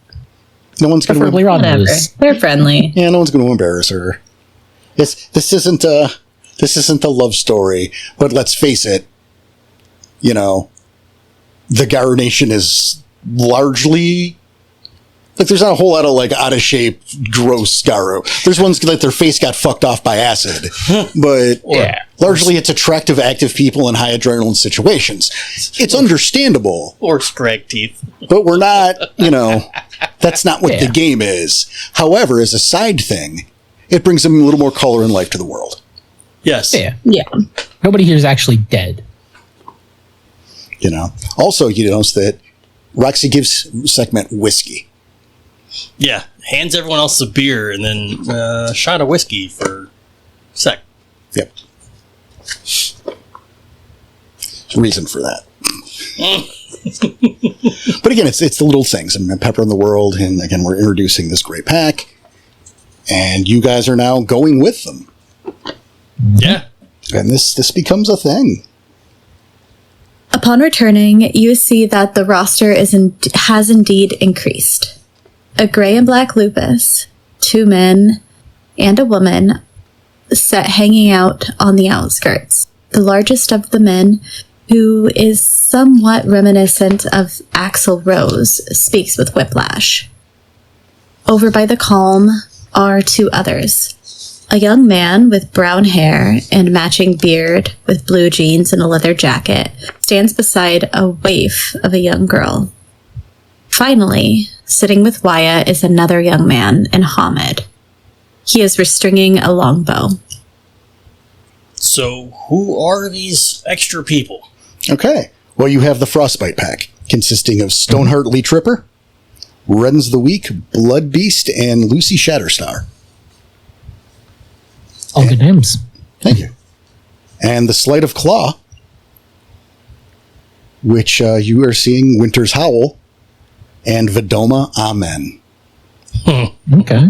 one's going Preferably to. Ron whatever. knows. They're friendly. Yeah, no one's going to embarrass her. This isn't a love story, but let's face it. The Gar Nation is largely Like, there's not a whole lot of, like, out-of-shape, gross Scaru. There's ones that their face got fucked off by acid. But largely it's attractive, active people in high adrenaline situations. It's understandable. Or scrag teeth. But we're not, that's not what the game is. However, as a side thing, it brings them a little more color and life to the world. Yes. Yeah. Nobody here is actually dead. Also, you notice that Roxy gives Sekhmet whiskey. Yeah. Hands everyone else a beer and then a shot of whiskey for Sec. Yep. Reason for that. But again, it's the little things. I mean, pepper in the world, and again, we're introducing this great pack, and you guys are now going with them. Yeah. And this becomes a thing. Upon returning, you see that the roster has indeed increased. A gray and black lupus, 2 men, and a woman hanging out on the outskirts. The largest of the men, who is somewhat reminiscent of Axl Rose, speaks with Whiplash. Over by the calm are 2 others. A young man with brown hair and matching beard with blue jeans and a leather jacket stands beside a waif of a young girl. Finally, sitting with Wyatt is another young man in Hamid. He is restringing a longbow. So, who are these extra people? Okay. Well, you have the Frostbite pack, consisting of Stoneheart Lee Tripper, Reddens the Weak, Blood Beast, and Lucy Shatterstar. All good names. Thank you. And the Sleight of Claw, which you are seeing Winter's Howl, and Vedoma Amen. Okay.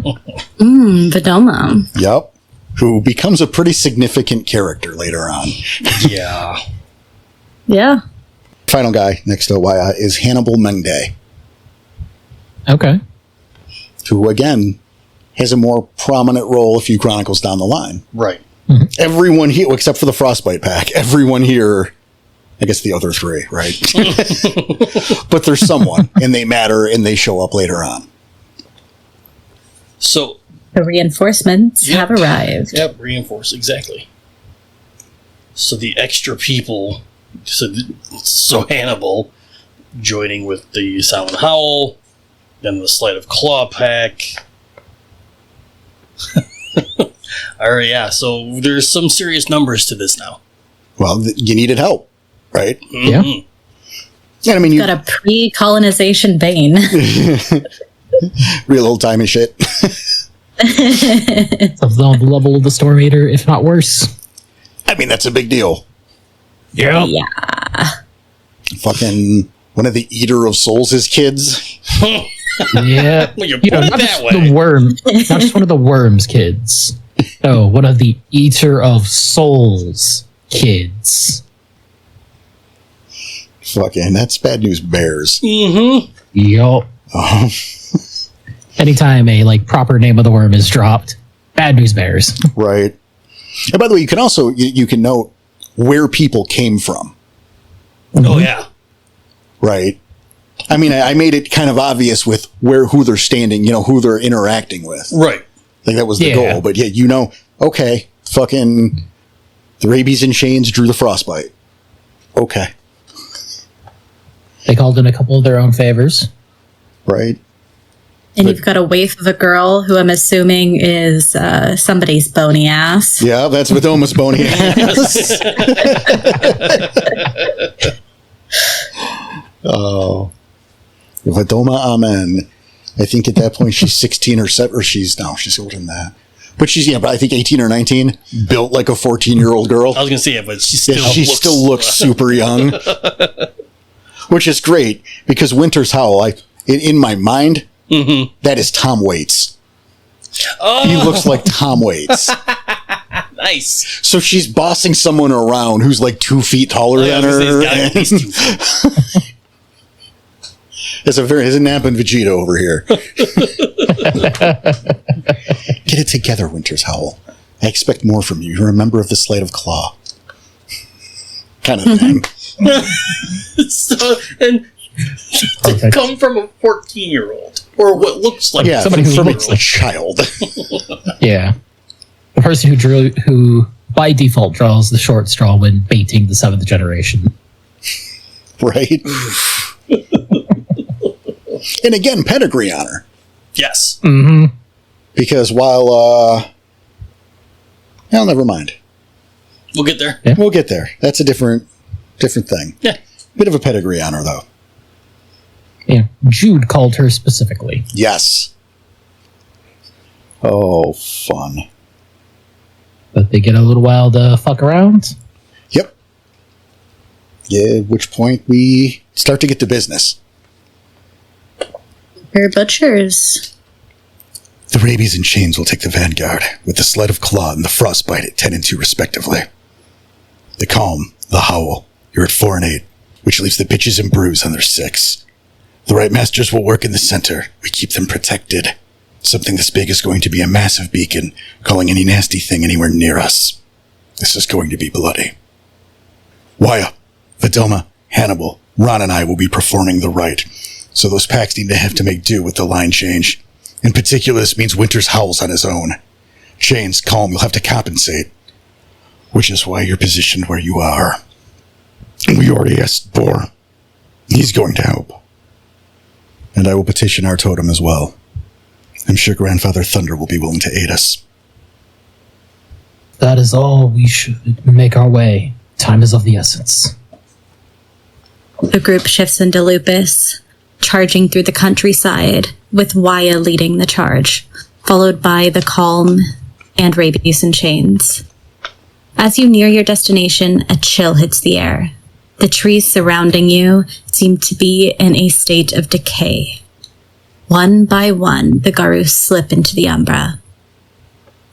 Vedoma. Yep. Who becomes a pretty significant character later on. Yeah. Yeah. Final guy next to Wyatt is Hannibal Mengde, Okay. who, again, has a more prominent role a few chronicles down the line. Right. Everyone here, except for the Frostbite pack, everyone here, I guess the other 3, right? But there's someone, and they matter, and they show up later on. So, The reinforcements have arrived. Yep, reinforce, exactly. So the extra people, so Hannibal, joining with the Silent Howl, then the Sleight of Claw pack. Alright, yeah, so there's some serious numbers to this now. Well, you needed help, right? Yeah. And I mean, you Got a pre-colonization Bane. real old time and shit. Of the level of the Storm Eater, if not worse. I mean, that's a big deal. Yeah. Fucking one of the Eater of Souls' kids. Yeah. Well, you put it not that just way. the worm, not just one of the Worms kids. No, one of the Eater of Souls kids. Fucking, that's Bad News Bears. Mm-hmm. Yup. Anytime a proper name of the worm is dropped, Bad News Bears. Right. And by the way, you can also, you can note where people came from. Oh, yeah. Right. I mean, I made it kind of obvious with who they're standing, who they're interacting with. Right. Like that was the goal. But yeah, okay, fucking the rabies and chains drew the frostbite. Okay. They called in a couple of their own favors. Right. And you've got a waif of a girl who I'm assuming is somebody's bony ass. Yeah, that's Vedoma's bony ass. Oh. Vedoma Amen. I think at that point she's 16 or 7, or she's older than that. But she's, but I think 18 or 19, built like a 14-year-old girl. I was going to say it, but she still looks super young. Which is great, because Winter's Howl, in my mind, that is Tom Waits. Oh. He looks like Tom Waits. Nice. So she's bossing someone around who's like 2 feet taller than her. It's a nap and Vegeta over here. Get it together, Winter's Howl. I expect more from you. You're a member of the Sleight of Claw. Kind of thing. So, and to come from a 14-year-old. Or what looks like somebody who from looks a like child. Yeah. The person who by default draws the short straw when baiting the seventh generation. Right? And again, pedigree on her. Yes. Mm-hmm. Because while, well, never mind. We'll get there. Yeah. We'll get there. That's a different thing. Yeah. Bit of a pedigree on her, though. Yeah. Jude called her specifically. Yes. Oh, fun. But they get a little while to fuck around. Yep. Yeah, at which point we start to get to business. We're butchers. The rabies and chains will take the vanguard, with the sled of claw and the frostbite at 10 and 2 respectively. The calm, the howl, you're at 4 and 8, which leaves the pitches and brews on their 6. The right masters will work in the center. We keep them protected. Something this big is going to be a massive beacon, calling any nasty thing anywhere near us. This is going to be bloody. Wyatt, Vidoma, Hannibal, Ron and I will be performing the rite, so those packs need to have to make do with the line change. In particular, this means Winters howls on his own. Chains, calm, you'll have to compensate. Which is why you're positioned where you are. We already asked Bor. He's going to help. And I will petition our totem as well. I'm sure Grandfather Thunder will be willing to aid us. That is all. We should make our way. Time is of the essence. The group shifts into Lupus, charging through the countryside, with Waya leading the charge, followed by the Calm and Rabies and Chains. As you near your destination, a chill hits the air. The trees surrounding you seem to be in a state of decay. One by one, the Garus slip into the Umbra.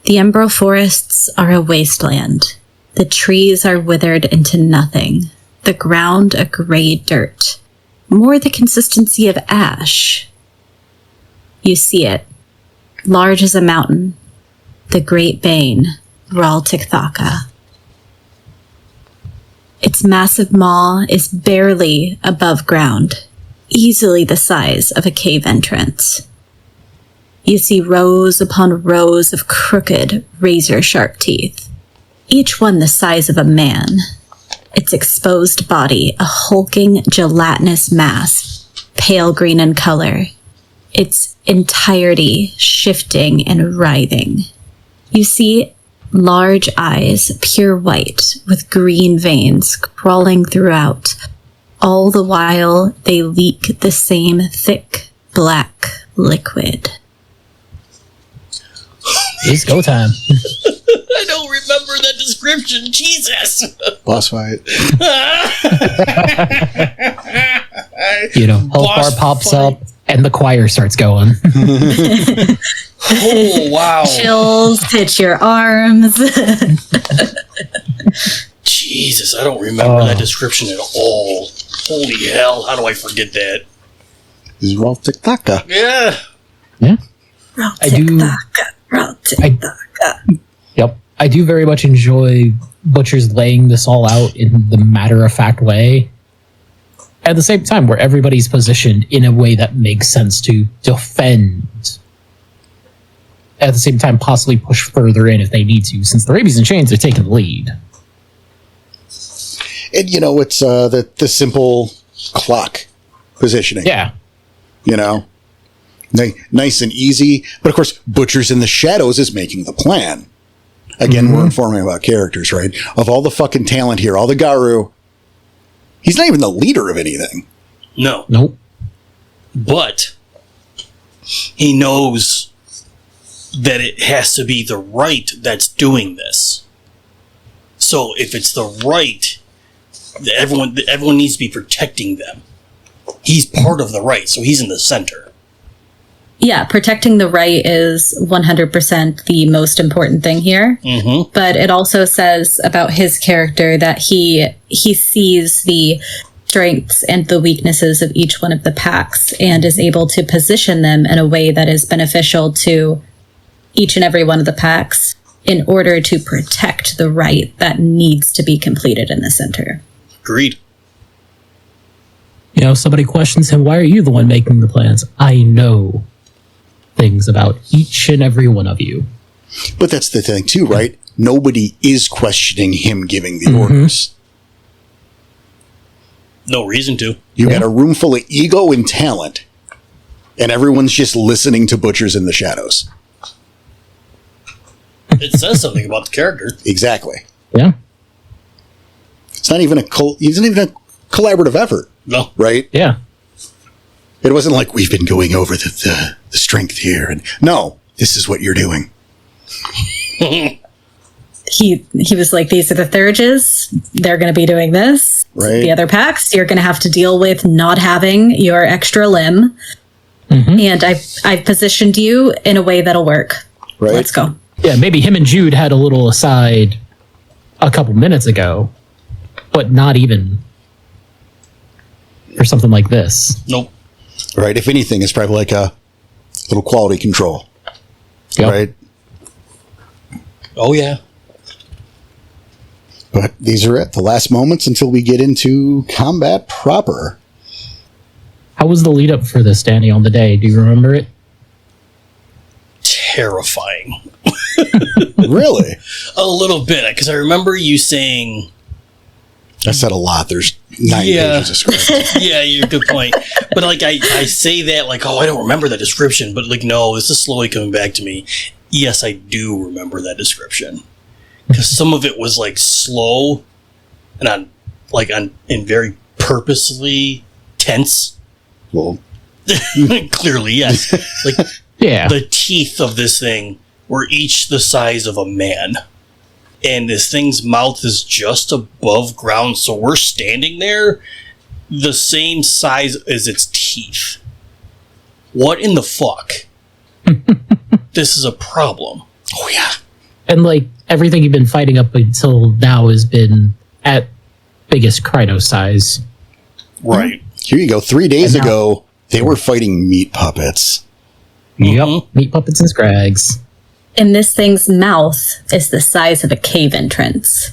The Umbro forests are a wasteland. The trees are withered into nothing. The ground a gray dirt. More the consistency of ash. You see it, large as a mountain. The Great Bane, Ral Tikthaka. Its massive maw is barely above ground, easily the size of a cave entrance. You see rows upon rows of crooked, razor-sharp teeth, each one the size of a man. Its exposed body, a hulking, gelatinous mass, pale green in color, its entirety shifting and writhing. You see large eyes, pure white, with green veins crawling throughout. All the while, they leak the same thick, black liquid. It's go time. I don't remember that description. Jesus. Boss fight. Health bar pops up and the choir starts going. Oh, wow. Chills hit your arms. Jesus, I don't remember that description at all. Holy hell, how do I forget that? This is Ral Tikthaka. Yeah. Yeah. I do. Yep. I do very much enjoy Butcher's laying this all out in the matter-of-fact way. At the same time, where everybody's positioned in a way that makes sense to defend. At the same time, possibly push further in if they need to, since the Rabies and Chains are taking the lead. And, it's the simple clock positioning. Yeah. Nice and easy. But, of course, Butcher's in the shadows is making the plan. Again, we're informing about characters, right? Of all the fucking talent here, all the Garu, he's not even the leader of anything. No. Nope. But he knows that it has to be the right that's doing this. So if it's the right, everyone needs to be protecting them. He's part of the right, so he's in the center. Yeah, protecting the right is 100% the most important thing here. Mm-hmm. But it also says about his character that he sees the strengths and the weaknesses of each one of the packs and is able to position them in a way that is beneficial to each and every one of the packs in order to protect the right that needs to be completed in the center. Agreed. Somebody questions him, why are you the one making the plans? I know things about each and every one of you. But that's the thing, too, right? Nobody is questioning him giving the orders. No reason to. You got a room full of ego and talent, and everyone's just listening to Butchers in the Shadows. It says something about the character. Exactly. Yeah. It's not even a collaborative effort. No. Right? Yeah. It wasn't like we've been going over the strength here. And no, this is what you're doing. He was like, these are the Thurges. They're going to be doing this. Right. The other packs, you're going to have to deal with not having your extra limb. And I've positioned you in a way that'll work. Right. Let's go. Yeah, maybe him and Jude had a little aside a couple minutes ago, but not even for something like this. Nope. Right. If anything, it's probably like a little quality control. Yep. Right. Oh, yeah. But these are it. The last moments until we get into combat proper. How was the lead up for this, Danny, on the day? Do you remember it? Terrifying. Really? A little bit, because I remember you saying... I said a lot. There's 9 pages of script. Yeah, you're a good point. But like I say that like, oh, I don't remember that description, but like, no, this is slowly coming back to me. Yes, I do remember that description. Because some of it was like slow and and very purposely tense. Well, clearly, yes. Like Yeah. the teeth of this thing were each the size of a man. And this thing's mouth is just above ground, so we're standing there the same size as its teeth. What in the fuck? This is a problem. oh, yeah. And like everything you've been fighting up until now has been at biggest Kryno size. Right. Here you go. 3 days And now- ago, they were fighting meat puppets. Yep. Meat puppets and scrags. And this thing's mouth is the size of a cave entrance.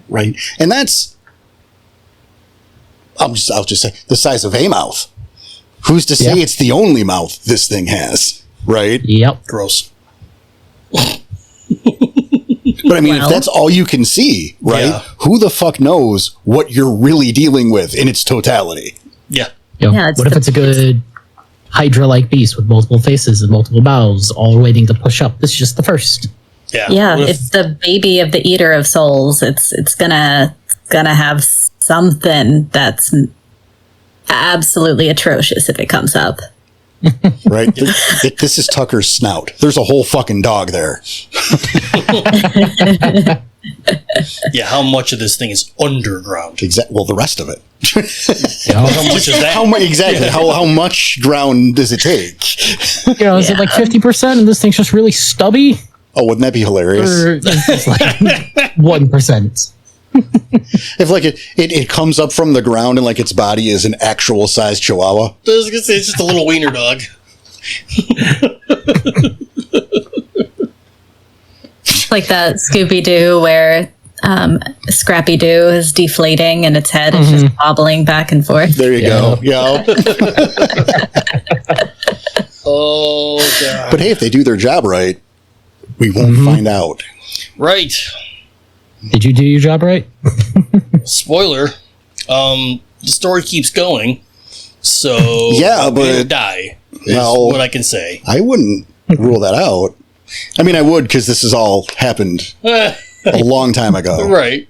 Right. And that's, I'll just say, the size of a mouth. Who's to say Yeah. it's the only mouth this thing has? Right? Yep. Gross. But I mean, Well- if that's all you can see, right? Yeah. Who the fuck knows what you're really dealing with in its totality? Yeah. You know, Yeah, it's what if the- it's a good Hydra-like beast with multiple faces and multiple mouths, all waiting to push up? This is just the first. Yeah. Yeah, What if- it's the baby of the Eater of Souls. It's gonna have something that's absolutely atrocious if it comes up. Right? This is Tucker's snout. There's a whole fucking dog there. yeah, how much of this thing is underground? Well, the rest of it. How much is that? How much exactly? How much ground does it take? You know, is it like 50% and this thing's just really stubby? Oh, wouldn't that be hilarious? Or is it like 1%? If like it comes up from the ground and like its body is an actual sized chihuahua. I was gonna say it's just a little wiener dog. Like that Scooby-Doo where Scrappy-Doo is deflating and its head is just bobbling back and forth. There you go. Yeah. Oh god. But hey, if they do their job right, we won't find out. Right. Did you do your job right? Spoiler. The story keeps going. So Yeah, we but- didn't die. Is No. what I can say. I wouldn't rule that out. I mean, I would because this has all happened a long time ago. Right.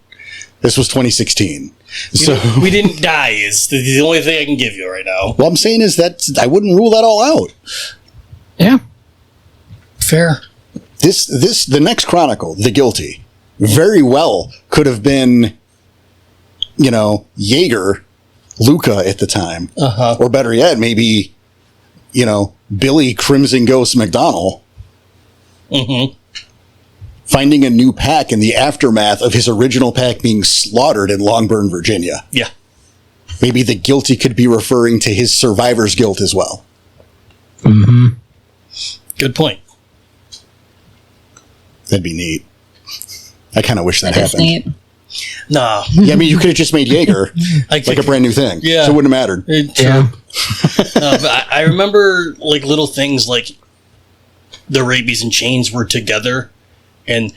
This was 2016. So, We didn't die is the only thing I can give you right now. what I'm saying is that I wouldn't rule that all out. Yeah. Fair. The next Chronicle, The Guilty, very well could have been, Jaeger, Luca at the time. Uh-huh. Or better yet, maybe, Billy Crimson Ghost McDonald. Mm-hmm. Finding a new pack in the aftermath of his original pack being slaughtered in Longburn, Virginia. Yeah. Maybe the Guilty could be referring to his survivor's guilt as well. Good point. That'd be neat. I kind of wish that That's happened. neat. Nah. Yeah, I mean, you could have just made Jaeger like a brand new thing. Yeah. So it wouldn't have mattered. True. Yeah. But I remember like little things like the rabies and chains were together, and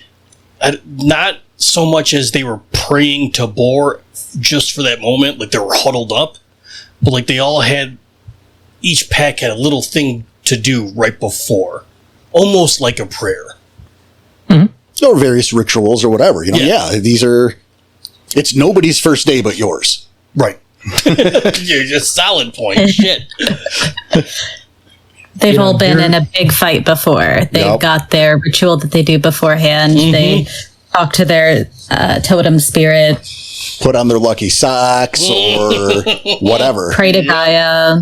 not so much as they were praying to Boar just for that moment, like they were huddled up, but like they all had, each pack had a little thing to do right before, almost like a prayer. Or various rituals or whatever. These are, it's nobody's first day but yours. Right. You're just solid point. Shit. They've all been in a big fight before. They've got their ritual that they do beforehand. They talk to their totem spirit. Put on their lucky socks or whatever. Pray to Gaia.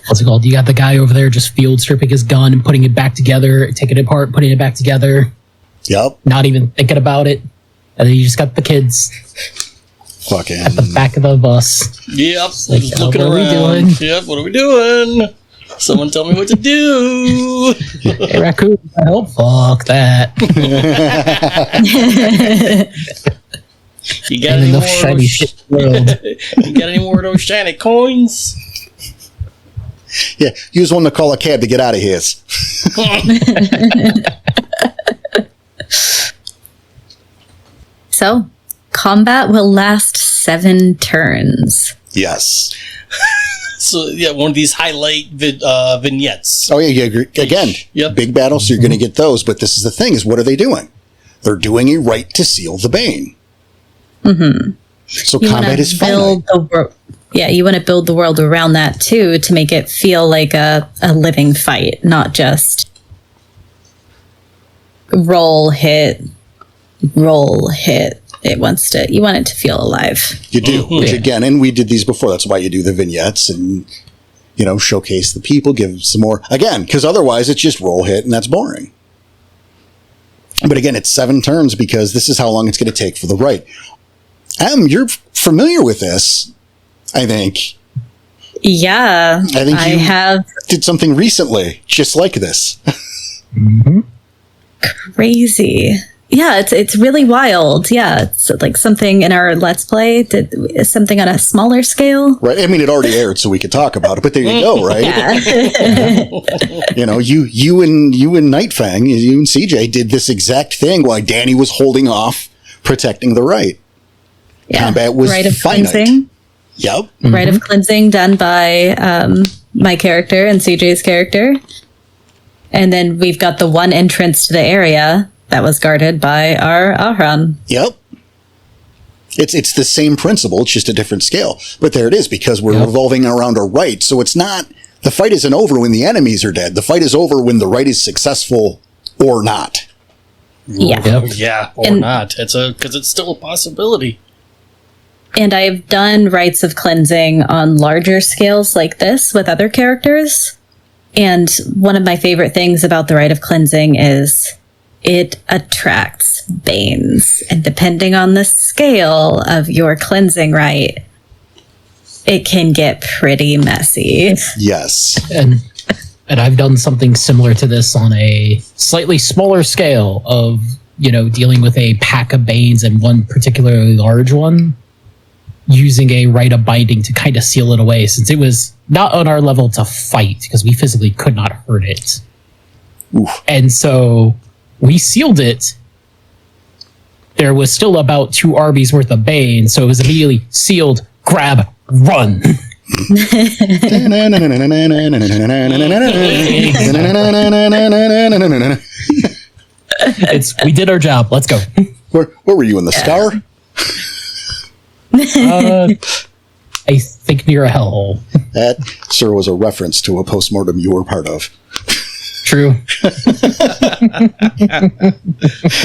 What's it called? You got the guy over there just field stripping his gun and putting it back together, taking it apart, putting it back together. Yep. Not even thinking about it. And then you just got the kids fucking at the back of the bus. Yep. Like, looking what around. are we doing? Yep. What are we doing? Someone tell me what to do. Hey, raccoon. Oh, fuck that. You got Ain't any enough more shiny shit in the world. You got any more of those shiny coins? Yeah, use one to call a cab to get out of here. So, combat will last 7 turns. Yes. So yeah, one of these highlight vignettes. Oh yeah, again, Yep. big battle, so you're going to get those. But this is the thing: is what are they doing? They're doing a rite to seal the bane. So You combat wanna is finite. you want to build the world around that too to make it feel like a living fight, not just roll hit. You want it to feel alive. You do, which again, and we did these before. That's why you do the vignettes and showcase the people, give some more again, because otherwise it's just roll hit and that's boring. But again, it's 7 turns because this is how long it's going to take for the rite. You're familiar with this, I think. Yeah, I think you did something recently just like this. Crazy. Yeah, it's really wild. Yeah, it's like something in our Let's Play did something on a smaller scale. Right. I mean, it already aired, so we could talk about it. But there you go. Right. Yeah. you and Nightfang, you and CJ did this exact thing while Danny was holding off, protecting the rite. Yeah. Combat was Rite of finite. cleansing. Yep. Rite of cleansing done by my character and CJ's character. And then we've got the one entrance to the area that was guarded by our Ahran. Yep. It's the same principle, it's just a different scale. But there it is, because we're revolving around a rite. So it's not, the fight isn't over when the enemies are dead. The fight is over when the rite is successful or not. Yeah. Yeah, or not. Because it's still a possibility. And I've done rites of cleansing on larger scales like this with other characters. And one of my favorite things about the rite of cleansing is it attracts banes. And depending on the scale of your cleansing rite, it can get pretty messy. Yes. And I've done something similar to this on a slightly smaller scale of, dealing with a pack of banes and one particularly large one, using a rite of binding to kind of seal it away, since it was not on our level to fight because we physically could not hurt it. Oof. And so we sealed it. There was still about 2 Arby's worth of bane, so it was immediately sealed, grab, run. We did our job. Let's go. Where were you, in the Star? I think near a hellhole. That, sir, was a reference to a postmortem you were part of. True.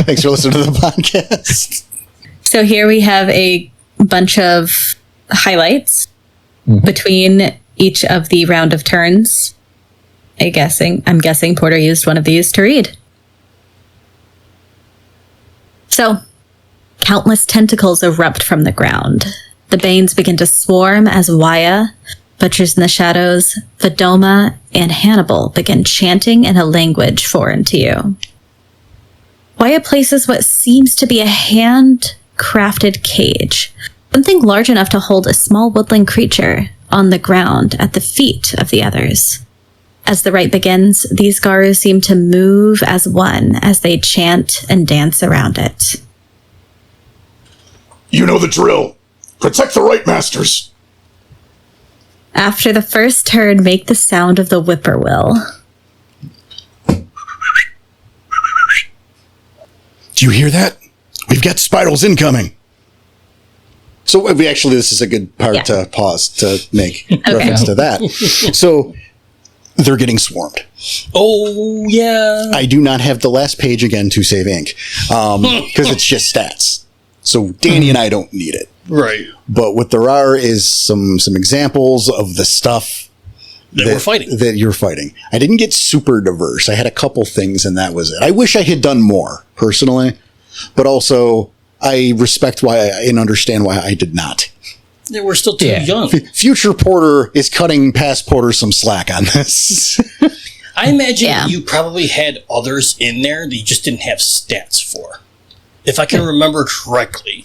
Thanks for listening to the podcast. So here we have a bunch of highlights between each of the round of turns. I'm guessing Porter used one of these to read. So, countless tentacles erupt from the ground. The banes begin to swarm as Waya, Butchers in the Shadows, Vidoma, and Hannibal begin chanting in a language foreign to you. Waya places what seems to be a hand-crafted cage, something large enough to hold a small woodland creature, on the ground at the feet of the others. As the rite begins, these Garus seem to move as one as they chant and dance around it. You know the drill. Protect the Rite Masters. After the first turn, make the sound of the whippoorwill. Do you hear that? We've got spirals incoming. So this is a good part to pause to make reference to that. So they're getting swarmed. Oh, yeah. I do not have the last page again to save ink because it's just stats. So Danny and I don't need it. Right. But what there are is some examples of the stuff that we're fighting. That you're fighting. I didn't get super diverse. I had a couple things and that was it. I wish I had done more, personally. But also, I respect why and understand why I did not. Yeah, we're still too young. Future Porter is cutting past Porter some slack on this. I imagine you probably had others in there that you just didn't have stats for. If I can remember correctly.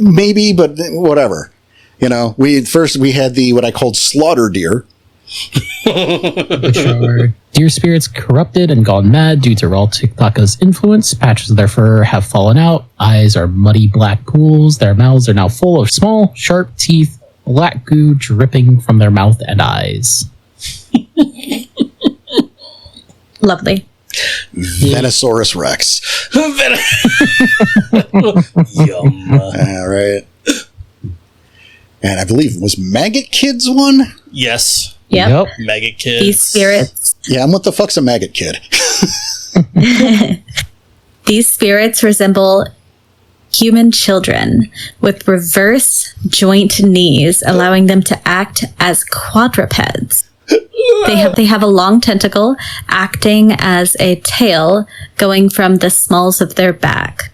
Maybe, but whatever. You know, we had what I called slaughter deer. Which are deer spirits corrupted and gone mad due to Raltaka's influence. Patches of their fur have fallen out. Eyes are muddy black pools. Their mouths are now full of small, sharp teeth. Black goo dripping from their mouth and eyes. Lovely. Venosaurus Rex. Yum. All right. And I believe, was Maggot Kids one? Yes. Yep. Maggot Kids. These spirits. Yeah, and what the fuck's a Maggot Kid? These spirits resemble human children with reverse joint knees, allowing them to act as quadrupeds. They have a long tentacle acting as a tail going from the smalls of their back.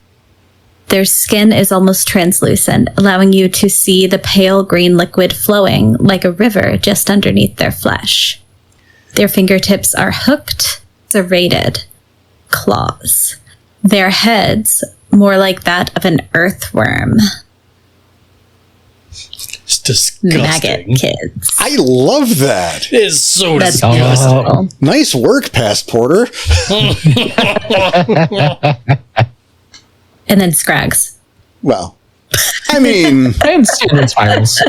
Their skin is almost translucent, allowing you to see the pale green liquid flowing like a river just underneath their flesh. Their fingertips are hooked, serrated claws. Their heads more like that of an earthworm. It's disgusting. Maggot Kids. I love that. It is so That's disgusting. beautiful. Nice work, Past Porter. And then Scrags. Well, I mean, And standard spirals.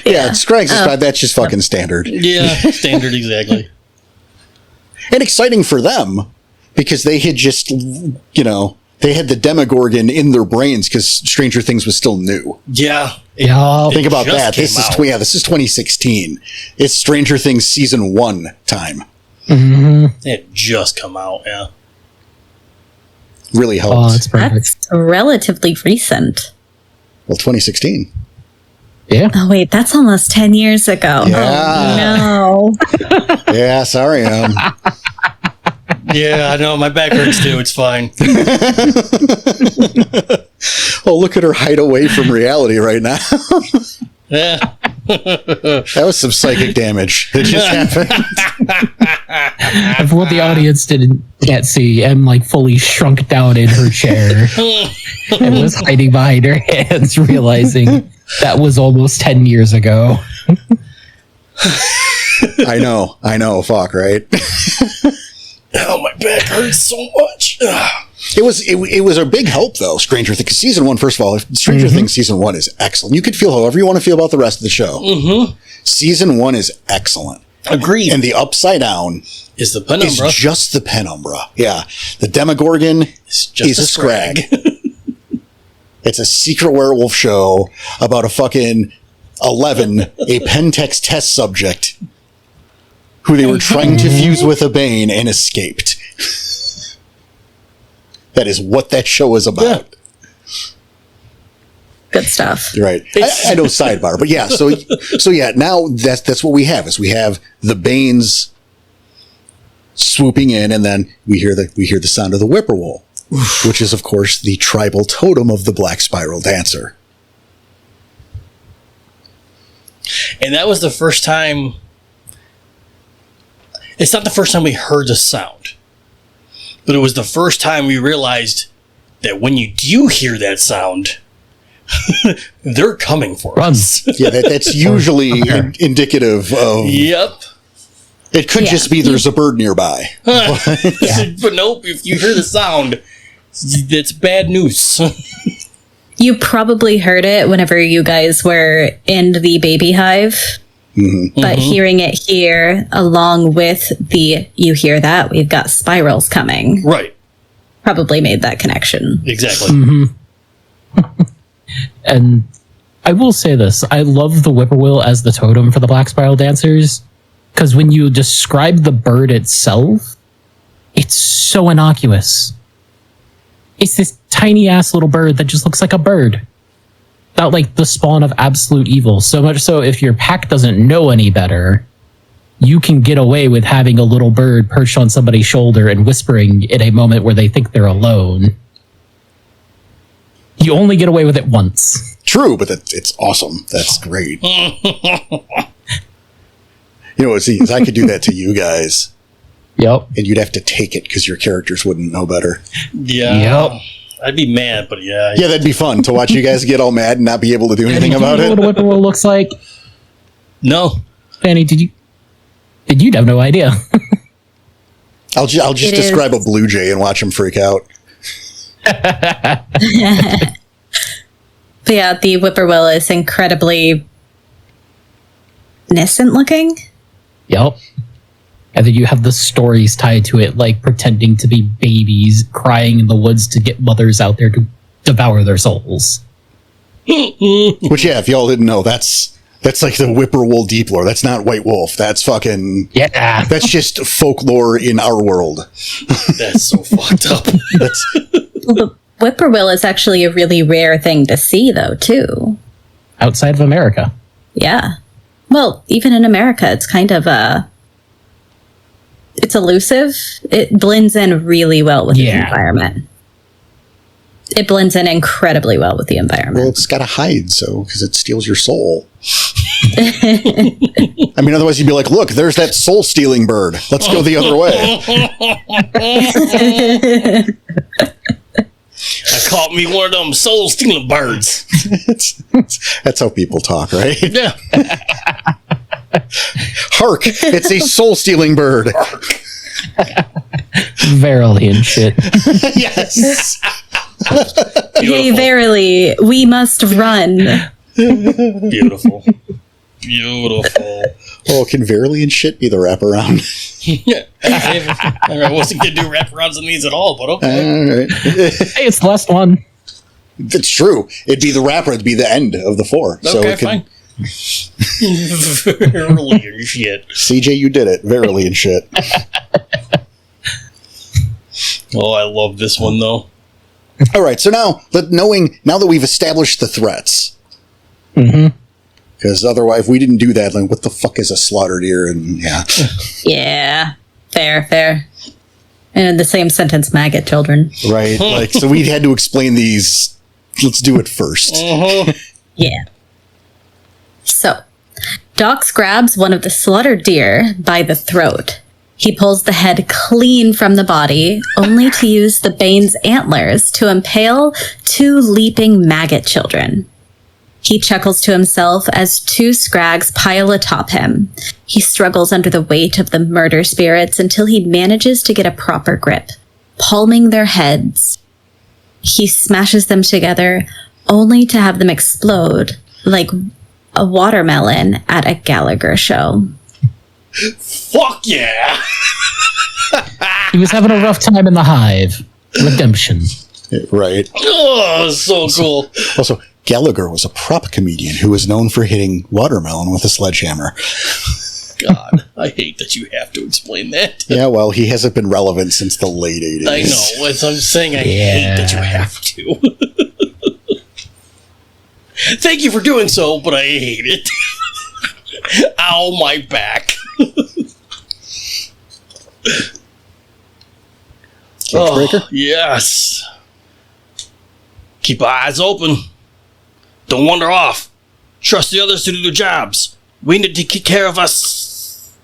yeah, Scrags is fine. That's just fucking standard. Yeah, standard exactly. And exciting for them because they had just, they had the Demogorgon in their brains because Stranger Things was still new. Yeah. Yeah. Think about just that. This is 2016. It's Stranger Things season 1 time. It just come out, yeah. Really helped. Oh, that's perfect. That's relatively recent. Well, 2016. Yeah. Oh, wait, that's almost 10 years ago. Yeah. Oh, no. Yeah, sorry. Yeah, I know. My back hurts too. It's fine. Oh, look at her hide away from reality right now. Yeah. That was some psychic damage. It just happened. For what the audience can't see, Em fully shrunk down in her chair and was hiding behind her hands, realizing that was almost 10 years ago. I know. Fuck, right? Oh, my back hurts so much. It was a big help though. Stranger Things season 1. First of all, Stranger Things season 1 is excellent. You could feel however you want to feel about the rest of the show. Season 1 is excellent. Agreed. And the upside down is the penumbra. is just the penumbra. Yeah, the Demogorgon is a scrag. It's a secret werewolf show about a fucking 11, a Pentex test subject who they were trying to fuse with a Bane and escaped. That is what that show is about. Yeah. Good stuff. Right. I know sidebar, but yeah. So yeah. Now that's what we have is we have the Banes swooping in, and then we hear the sound of the whippoorwill, which is of course the tribal totem of the Black Spiral Dancer. And that was the first time. It's not the first time we heard the sound, but it was the first time we realized that when you do hear that sound, they're coming for us. Yeah, that's usually indicative of. Yep. It could just be there's a bird nearby. But nope, if you hear the sound, it's bad news. You probably heard it whenever you guys were in the baby hive. But hearing it here, along with you hear that, we've got spirals coming. Right. Probably made that connection. Exactly. And I will say this, I love the whippoorwill as the totem for the black spiral dancers, because when you describe the bird itself, it's so innocuous. It's this tiny ass little bird that just looks like a bird. Not like the spawn of absolute evil. So much so if your pack doesn't know any better, you can get away with having a little bird perched on somebody's shoulder and whispering in a moment where they think they're alone. You only get away with it once. True, but it's awesome. That's great. You know what's easy is I could do that to you guys. Yep. And you'd have to take it because your characters wouldn't know better. Yeah. Yep. I'd be mad, but yeah. Yeah, that'd be fun to watch you guys get all mad and not be able to do anything about Do you know it. what a whippoorwill looks like? No. Fanny, you'd have no idea. I'll just describe a blue jay and watch him freak out. But yeah, the whippoorwill is incredibly innocent looking. Yep. And then you have the stories tied to it, like pretending to be babies crying in the woods to get mothers out there to devour their souls. Which, yeah, if y'all didn't know, that's like the whippoorwill deep lore. That's not White Wolf. That's fucking... Yeah. That's just folklore in our world. That's so fucked up. Well, the whippoorwill is actually a really rare thing to see, though, too. Outside of America. Yeah. Well, even in America, it's kind of it's elusive. It blends in really well with the environment. It blends in incredibly well with the environment. Well, it's got to hide, so, because it steals your soul. I mean, otherwise you'd be like, look, there's that soul-stealing bird. Let's go the other way. I caught me one of them soul-stealing birds. That's how people talk, right? Yeah. Hark! It's a soul-stealing bird. Verily and shit. Yes! Yea, verily, we must run. Beautiful. Beautiful. Oh, can verily and shit be the wraparound? Yeah. I wasn't going to do wraparounds on these at all, but okay. All right. Hey, it's the last one. It's true. It'd be the wrapper. It'd be the end of the four. So Okay, it could, fine. Verily and shit. CJ, you did it. Verily and shit. Oh, I love this one, though. All right. So now that we've established the threats. Mm-hmm. Because otherwise, if we didn't do that, like, what the fuck is a slaughter deer? And yeah. Yeah. Fair. And in the same sentence, maggot children. Right. Like, so we had to explain these. Let's do it first. Yeah. So, Dox grabs one of the slaughtered deer by the throat. He pulls the head clean from the body, only to use the Bane's antlers to impale two leaping maggot children. He chuckles to himself as two scrags pile atop him. He struggles under the weight of the murder spirits until he manages to get a proper grip, palming their heads. He smashes them together, only to have them explode like a watermelon at a Gallagher show. Fuck yeah! He was having a rough time in the hive. Redemption. Right. Oh, so cool. Also, Gallagher was a prop comedian who was known for hitting watermelon with a sledgehammer. God, I hate that you have to explain that. Yeah, well, he hasn't been relevant since the late 80s. I know. As I'm saying, I hate that you have to. Thank you for doing so, but I hate it. Ow, my back. Breaker? Yes. Keep our eyes open. Don't wander off. Trust the others to do their jobs. We need to take care of us.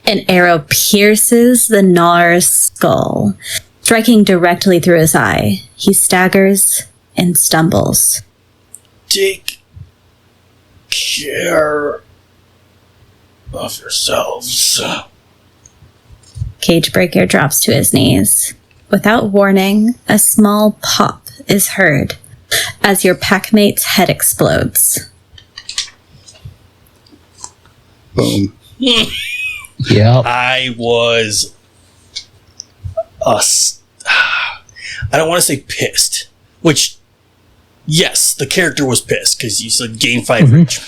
An arrow pierces the Gnar's skull, striking directly through his eye. He staggers and stumbles. Take care of yourselves. Cagebreaker drops to his knees. Without warning, a small pop is heard as your packmate's head explodes. Boom. Yep. I was I don't want to say pissed, which, yes, the character was pissed because you said gain 5 rage.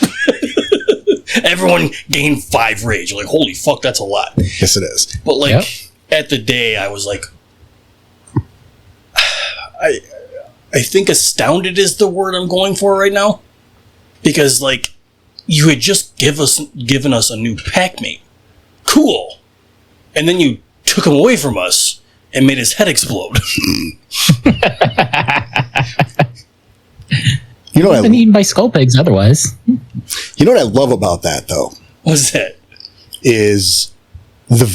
Everyone gained 5 rage. Like, holy fuck, that's a lot. Yes, it is. But, like, at the day, I was like, I think astounded is the word I'm going for right now. Because, like, you had just given us a new packmate. Cool. And then you took him away from us and made his head explode. You know what? Been eaten by skull pigs otherwise. You know what I love about that, though? What's that? Is the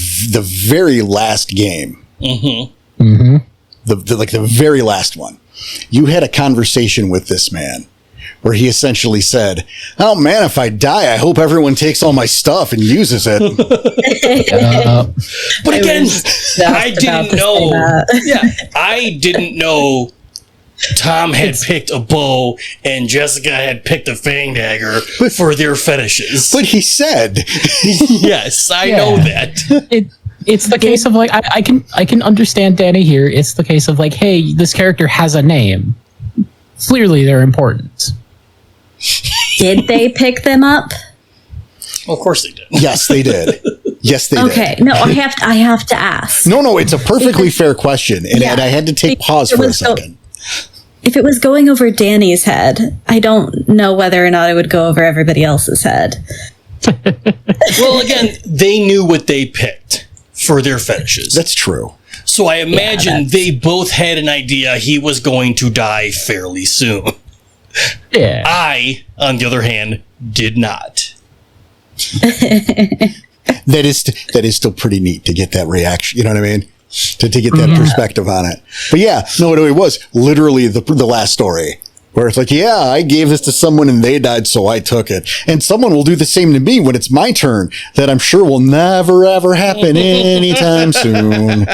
very last game. Mm-hmm. Mm-hmm. The very last one. You had a conversation with this man where he essentially said, "Oh man, if I die, I hope everyone takes all my stuff and uses it." But again, I didn't know. Yeah, I didn't know Tom had picked a bow and Jessica had picked a fang dagger for their fetishes. But he said, yes, I know that. It's the case of like I can understand Danny here. It's the case of like, hey, this character has a name. Clearly, they're important. Did they pick them up? Well, of course they did. Yes, they did. Yes, they did. Okay, no, I have to ask. No, it's a perfectly fair question, and I had to take pause for a second. If it was going over Danny's head, I don't know whether or not it would go over everybody else's head. Well, again, they knew what they picked for their fetishes. That's true. So I imagine they both had an idea he was going to die fairly soon. Yeah. I, on the other hand, did not. That is still pretty neat to get that reaction. You know what I mean? To get that perspective on it. But yeah, no, it was literally the last story where it's like, yeah, I gave this to someone and they died, so I took it. And someone will do the same to me when it's my turn. That I'm sure will never ever happen anytime soon.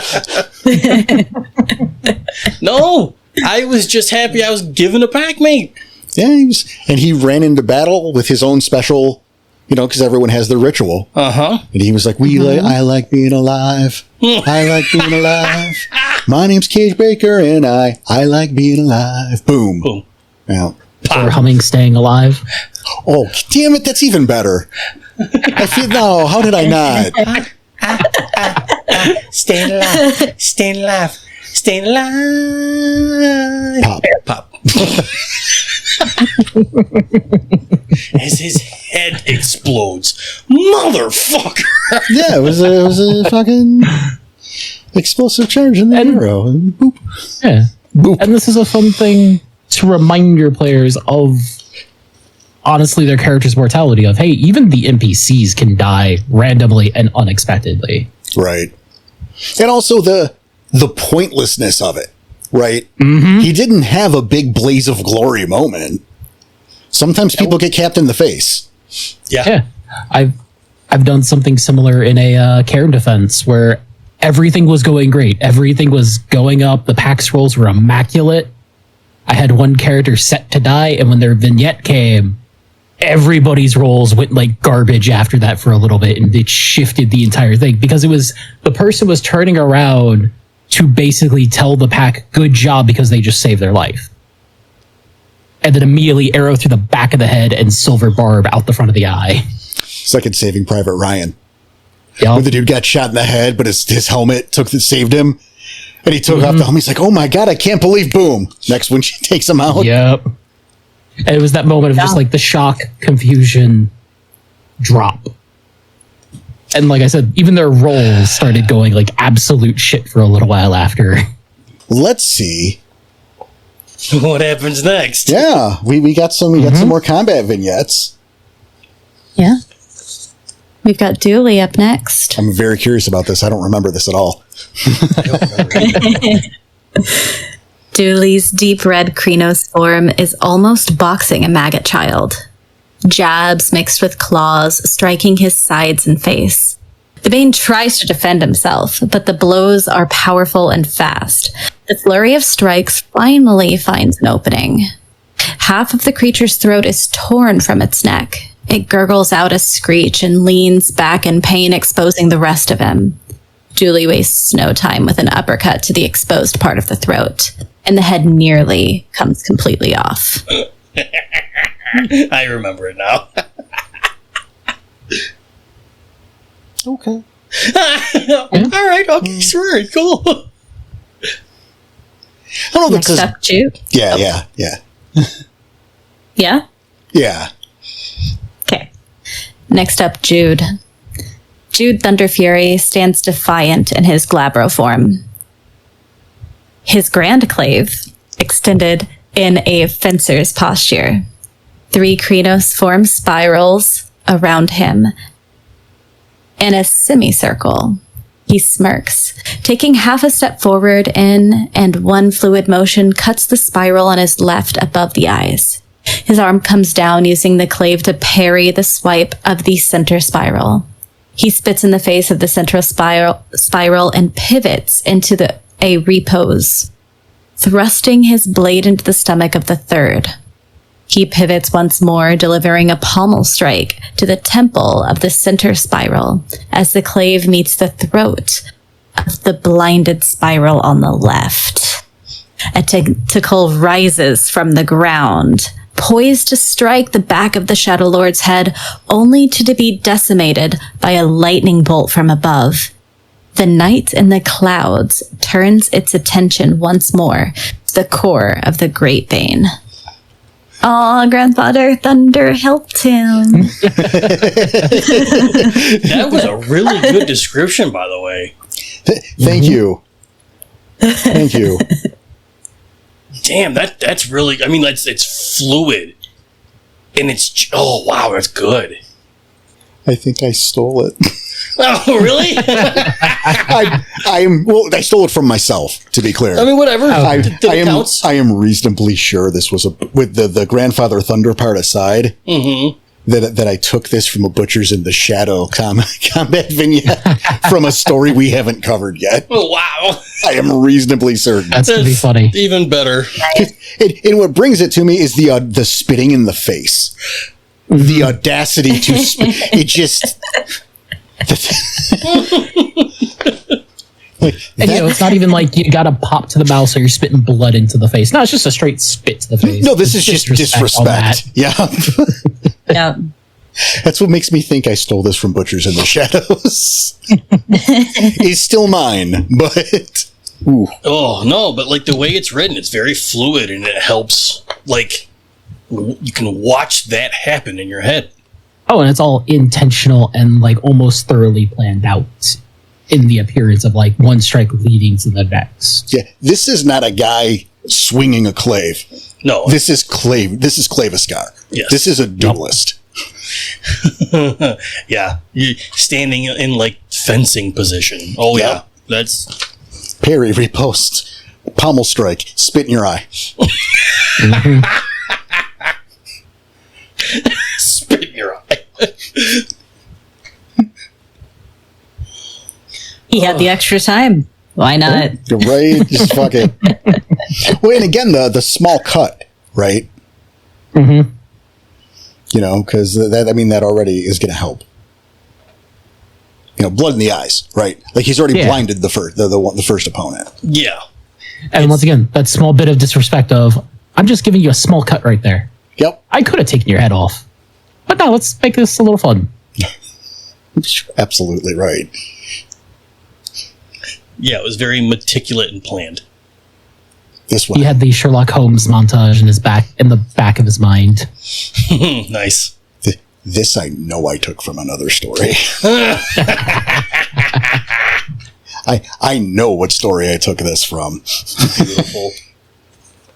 No, I was just happy I was given a packmate. Yeah, he ran into battle with his own special, because everyone has their ritual. Uh-huh. And he was like, I like being alive. I like being alive. My name's Cagebreaker, and I like being alive. Boom. Boom. Yeah. Or humming Staying Alive. Oh, damn it, that's even better. No, how did I not? Staying alive. Staying alive. Staying alive. Pop. As his head explodes. Motherfucker! Yeah, it was a fucking explosive charge in the arrow. And boop. Yeah. Boop. And this is a fun thing to remind your players of, honestly, their character's mortality of, hey, even the NPCs can die randomly and unexpectedly. Right. And also the pointlessness of it, right? Mm-hmm. He didn't have a big blaze of glory moment. Sometimes people get capped in the face. Yeah. I've done something similar in a Cairn defense where everything was going great. Everything was going up. The PAX rolls were immaculate. I had one character set to die, and when their vignette came, everybody's rolls went like garbage after that for a little bit, and it shifted the entire thing because the person was turning around to basically tell the pack, good job, because they just saved their life. And then immediately arrow through the back of the head and silver barb out the front of the eye. It's like in Saving Private Ryan. Yep. Where the dude got shot in the head, but his helmet saved him. And he took off the helmet. He's like, oh my God, I can't believe, boom. Next one, she takes him out. Yep. And it was that moment of just like the shock, confusion, drop. And like I said, even their rolls started going like absolute shit for a little while after. Let's see. What happens next? Yeah, we got some more combat vignettes. Yeah. We've got Dooley up next. I'm very curious about this. I don't remember this at all. I don't remember. Dooley's deep red Krynos form is almost boxing a maggot child. jabs mixed with claws striking his sides and face. The Bane tries to defend himself, but the blows are powerful and fast. The flurry of strikes finally finds an opening. Half of the creature's throat is torn from its neck. It gurgles out a screech and leans back in pain, exposing the rest of him. Julie wastes no time with an uppercut to the exposed part of the throat, and the head nearly comes completely off. I remember it now. Okay. All right. Okay. Sure. Cool. I don't know. Next up, Jude. Yeah. Yeah? Yeah. Okay. Next up, Jude. Jude Thunderfury stands defiant in his Glabro form. His Grand Clave extended in a fencer's posture. 3 Krynos form spirals around him in a semicircle. He smirks, taking half a step forward in, and one fluid motion cuts the spiral on his left above the eyes. His arm comes down, using the clave to parry the swipe of the center spiral. He spits in the face of the central spiral and pivots into a repose, thrusting his blade into the stomach of the third. He pivots once more, delivering a pommel strike to the temple of the center spiral as the clave meets the throat of the blinded spiral on the left. A tentacle rises from the ground, poised to strike the back of the Shadow Lord's head, only to be decimated by a lightning bolt from above. The night in the clouds turns its attention once more to the core of the Great Bane. Aw, Grandfather Thunder helped him. That was a really good description, by the way. Thank you. Thank you. Damn, that's really. I mean, it's fluid, and it's. Oh wow, that's good. I think I stole it. Oh really? I stole it from myself, to be clear. I mean, whatever. I am reasonably sure this was with the Grandfather Thunder part aside. Mm-hmm. That I took this from a Butchers in the Shadow combat vignette from a story we haven't covered yet. Oh wow! I am reasonably certain. That's gonna be funny. Even better. And what brings it to me is the spitting in the face, the audacity to it just. And it's not even like you gotta pop to the mouth so you're spitting blood into the face. No, it's just a straight spit to the face. No, this is just disrespect. Yeah. Yeah. That's what makes me think I stole this from Butchers in the Shadows. It's still mine, but ooh. Oh no, but like the way it's written, it's very fluid and it helps. Like you can watch that happen in your head. Oh, and it's all intentional and like almost thoroughly planned out in the appearance of like one strike leading to the next. Yeah, this is not a guy swinging a clave. No, this is Claviskar. Yes. This is a duelist. Yeah, you standing in like fencing position. Oh yeah, that's parry, riposte, pommel strike, spit in your eye. Spit in your eye. He had the extra time. Why not? You're right. Just fuck it. Well, and again, the small cut, right? Mm-hmm. You know, because that already is going to help. You know, blood in the eyes, right? Like he's already blinded the first opponent. Yeah. And once again, that small bit of disrespect of, I'm just giving you a small cut right there. Yep. I could have taken your head off. But no, let's make this a little fun. Absolutely right. Yeah, it was very meticulous and planned. This one. He had the Sherlock Holmes montage in the back of his mind. Nice. This I know I took from another story. I know what story I took this from. Beautiful.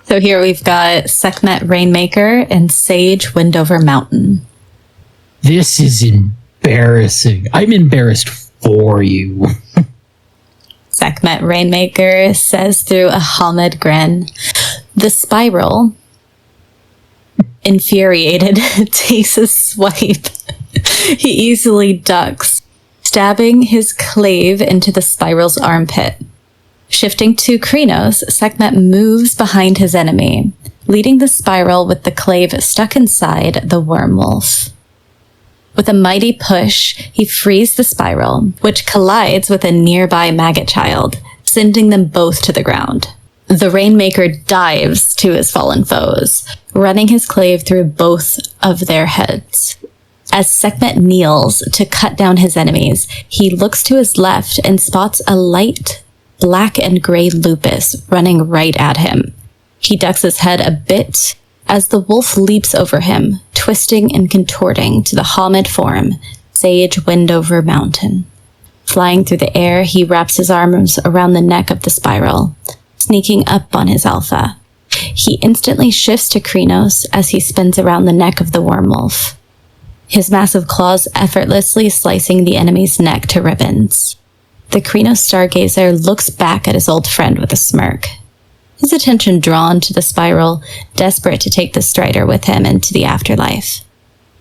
So here we've got Sekhmet Rainmaker and Sage Windover Mountain. This is embarrassing. I'm embarrassed for you. Sekhmet Rainmaker says through a Hamid grin, the spiral infuriated, takes a swipe. He easily ducks, stabbing his clave into the spiral's armpit. Shifting to Krynos, Sekhmet moves behind his enemy, leading the spiral with the clave stuck inside the worm wolf. With a mighty push, he frees the spiral, which collides with a nearby maggot child, sending them both to the ground. The Rainmaker dives to his fallen foes, running his clave through both of their heads. As Sekhmet kneels to cut down his enemies, he looks to his left and spots a light black and gray lupus running right at him. He ducks his head a bit as the wolf leaps over him, twisting and contorting to the Hamid form, Sage Windover Mountain. Flying through the air, he wraps his arms around the neck of the spiral, sneaking up on his alpha. He instantly shifts to Krynos as he spins around the neck of the wormwolf, his massive claws effortlessly slicing the enemy's neck to ribbons. The Krynos Stargazer looks back at his old friend with a smirk, his attention drawn to the spiral, desperate to take the Strider with him into the afterlife.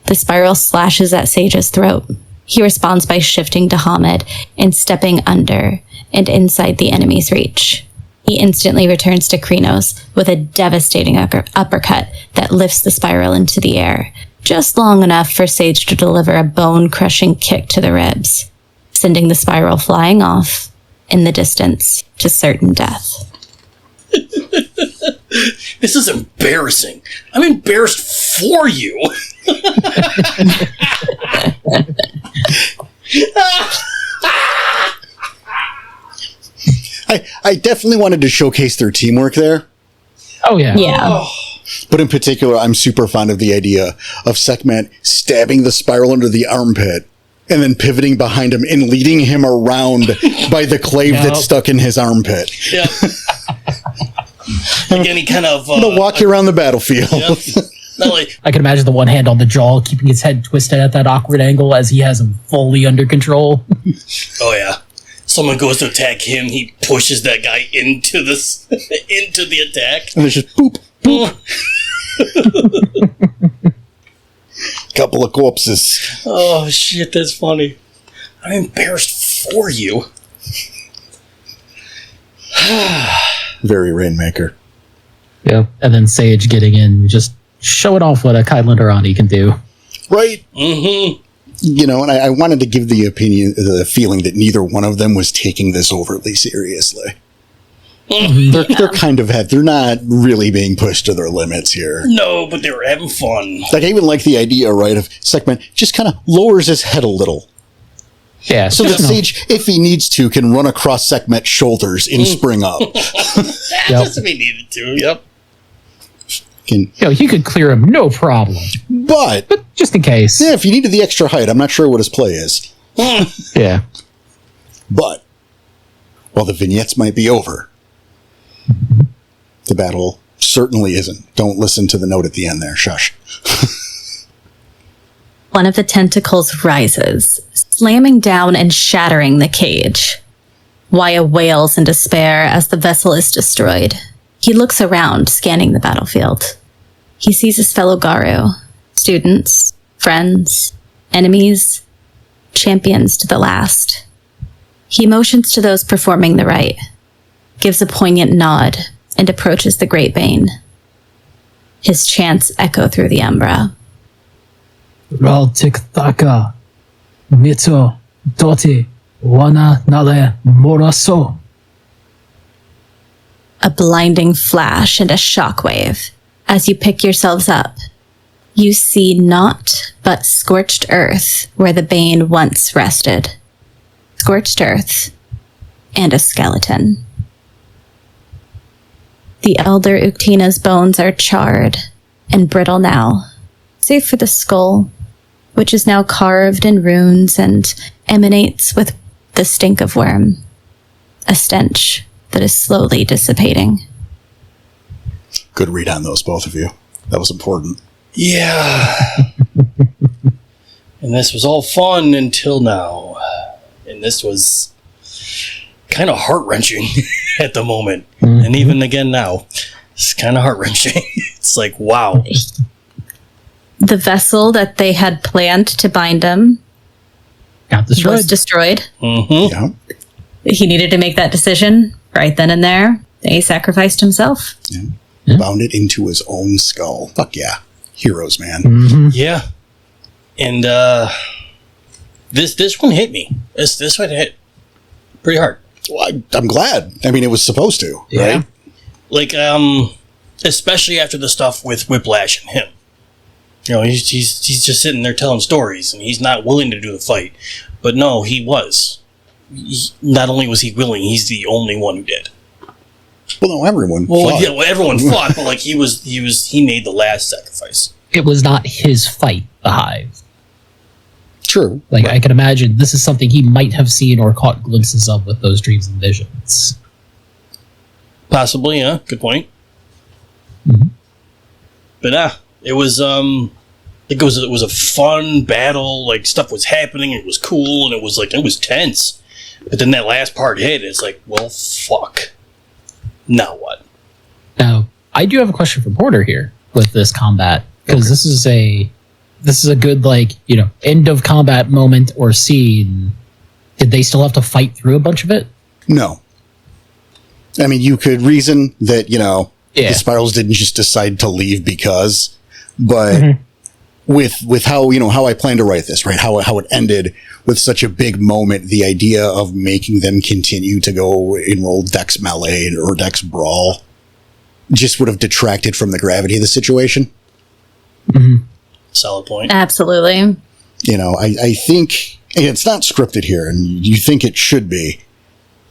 The spiral slashes at Sage's throat. He responds by shifting to Hamid and stepping under and inside the enemy's reach. He instantly returns to Krynos with a devastating uppercut that lifts the spiral into the air, just long enough for Sage to deliver a bone-crushing kick to the ribs, sending the spiral flying off in the distance to certain death. This is embarrassing. I'm embarrassed for you. I definitely wanted to showcase their teamwork there. Oh, yeah. Yeah. But in particular, I'm super fond of the idea of Sekhmet stabbing the spiral under the armpit and then pivoting behind him and leading him around by the clave that's stuck in his armpit. Yeah. Like any kind of... I'm going to walk you around the battlefield. Yeah. Not like, I can imagine the one hand on the jaw, keeping his head twisted at that awkward angle as he has him fully under control. oh, yeah. Someone goes to attack him, he pushes that guy into this into the attack. And there's just boop, boop. Couple of corpses. Oh, shit, that's funny. I'm embarrassed for you. Very Rainmaker. Yeah. And then Sage getting in, just showing off what a Kylan Arani can do. Right? Mm-hmm. You know, and I wanted to give the feeling that neither one of them was taking this overtly seriously. They're kind of they're not really being pushed to their limits here. No, but they were having fun. Like, I even like the idea, right, of Sekhmet just kind of lowers his head a little. Yeah. So that Sage, if he needs to, can run across Sekhmet's shoulders and spring up. Just if he needed to, yep. He could clear him, no problem. But Just in case. yeah, if he needed the extra height, I'm not sure what his play is. Yeah. But while the vignettes might be over, the battle certainly isn't. Don't listen to the note at the end there. Shush. One of the tentacles rises, slamming down and shattering the cage. Waya wails in despair as the vessel is destroyed. He looks around, scanning the battlefield. He sees his fellow Garu, students, friends, enemies, champions to the last. He motions to those performing the rite, gives a poignant nod, and approaches the Great Bane. His chants echo through the Umbra. Ral tik taka, mito, doti, wana nale moraso. A blinding flash and a shockwave. As you pick yourselves up, you see naught but scorched earth where the Bane once rested. Scorched earth and a skeleton. The elder Uktina's bones are charred and brittle now, save for the skull, which is now carved in runes and emanates with the stink of worm, a stench that is slowly dissipating. Good read on those, both of you. That was important. Yeah. And this was all fun until now. And this was kind of heart-wrenching at the moment. Mm-hmm. And even again now, it's kind of heart-wrenching. It's like, wow. The vessel that they had planned to bind him Got destroyed. was destroyed. Mm-hmm. Yeah. He needed to make that decision right then and there. He sacrificed himself. Yeah. Bound it into his own skull. Fuck yeah. Heroes, man. Mhm. Yeah. And this one hit me. This one hit pretty hard. Well, I'm glad. I mean, it was supposed to, Yeah. right? Like, especially after the stuff with Whiplash and him. You know, he's just sitting there telling stories, and he's not willing to do the fight. But no, he was. Not only was he willing, he's the only one who did. Well, no, everyone. Well, fought. yeah, well, everyone fought, but like he made the last sacrifice. It was not his fight, the Hive. True. Like, I can imagine this is something he might have seen or caught glimpses of with those dreams and visions. Possibly, yeah. Good point. Mhm. But it was it was a fun battle. Like stuff was happening. It was cool, and it was tense. But then that last part hit. It's like, well, fuck. Now what? Now, I do have a question for Porter here with this combat, because this is a good, like, you know, end of combat moment or scene. Did they still have to fight through a bunch of it? No. I mean, you could reason that, you know, Yeah. the Spirals didn't just decide to leave because, but with how, you know, how I plan to write this, right? How it ended with such a big moment, the idea of making them continue to go enroll Dex Melee or Dex Brawl just would have detracted from the gravity of the situation. Solid point. Absolutely. You know, I think it's not scripted here, and you think it should be,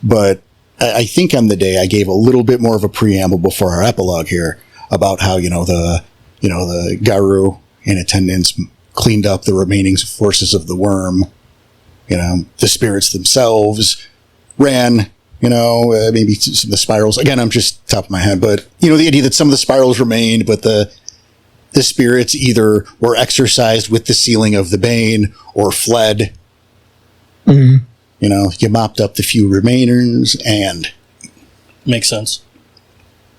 but I think on the day I gave a little bit more of a preamble before our epilogue here about how, the Garu in attendance cleaned up the remaining forces of the worm. You know, the spirits themselves ran, maybe some of the Spirals. Again, I'm just top of my head, but, the idea that some of the Spirals remained, but the spirits either were exorcised with the sealing of the Bane or fled. Mm-hmm. You mopped up the few remainers and... Makes sense.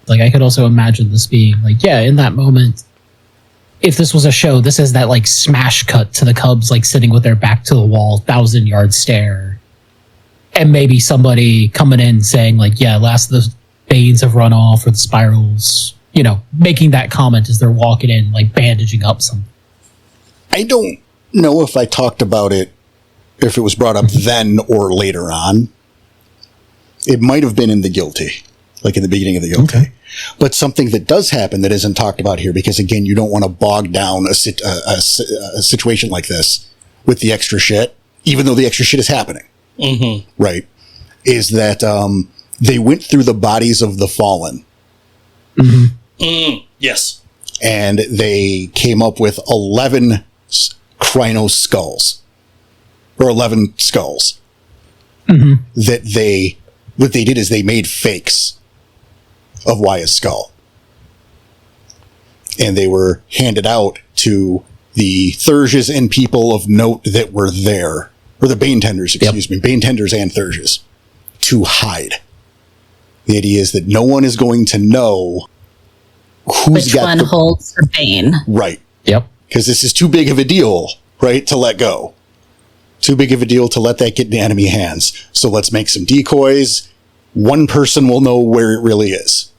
Like, I could also imagine this being, like, yeah, in that moment, if this was a show, this is that, like, smash cut to the Cubs, like, sitting with their back to the wall, 1,000-yard stare. And maybe somebody coming in saying, like, yeah, last of the Banes have run off, or the Spirals, making that comment as they're walking in, like, bandaging up something. I don't know if I talked about it, if it was brought up then or later on. It might have been in the Guilty, like in the beginning of the Guilty. Okay. But something that does happen that isn't talked about here, because again, you don't want to bog down a situation like this with the extra shit, even though the extra shit is happening. Mm-hmm. Right. Is that they went through the bodies of the fallen. Mm-hmm. Yes. And they came up with 11 Krynos skulls. Or 11 skulls. Mm-hmm. What they did is they made fakes of Waya's skull. And they were handed out to the Thurges and people of note that were there. Or the Bane Tenders, excuse me. Bane Tenders and Thurges. To hide. The idea is that no one is going to know who's Which got one holds the Bane. Right. Yep. Because this is too big of a deal, right, to let go. Too big of a deal to let that get in enemy hands. So let's make some decoys. One person will know where it really is.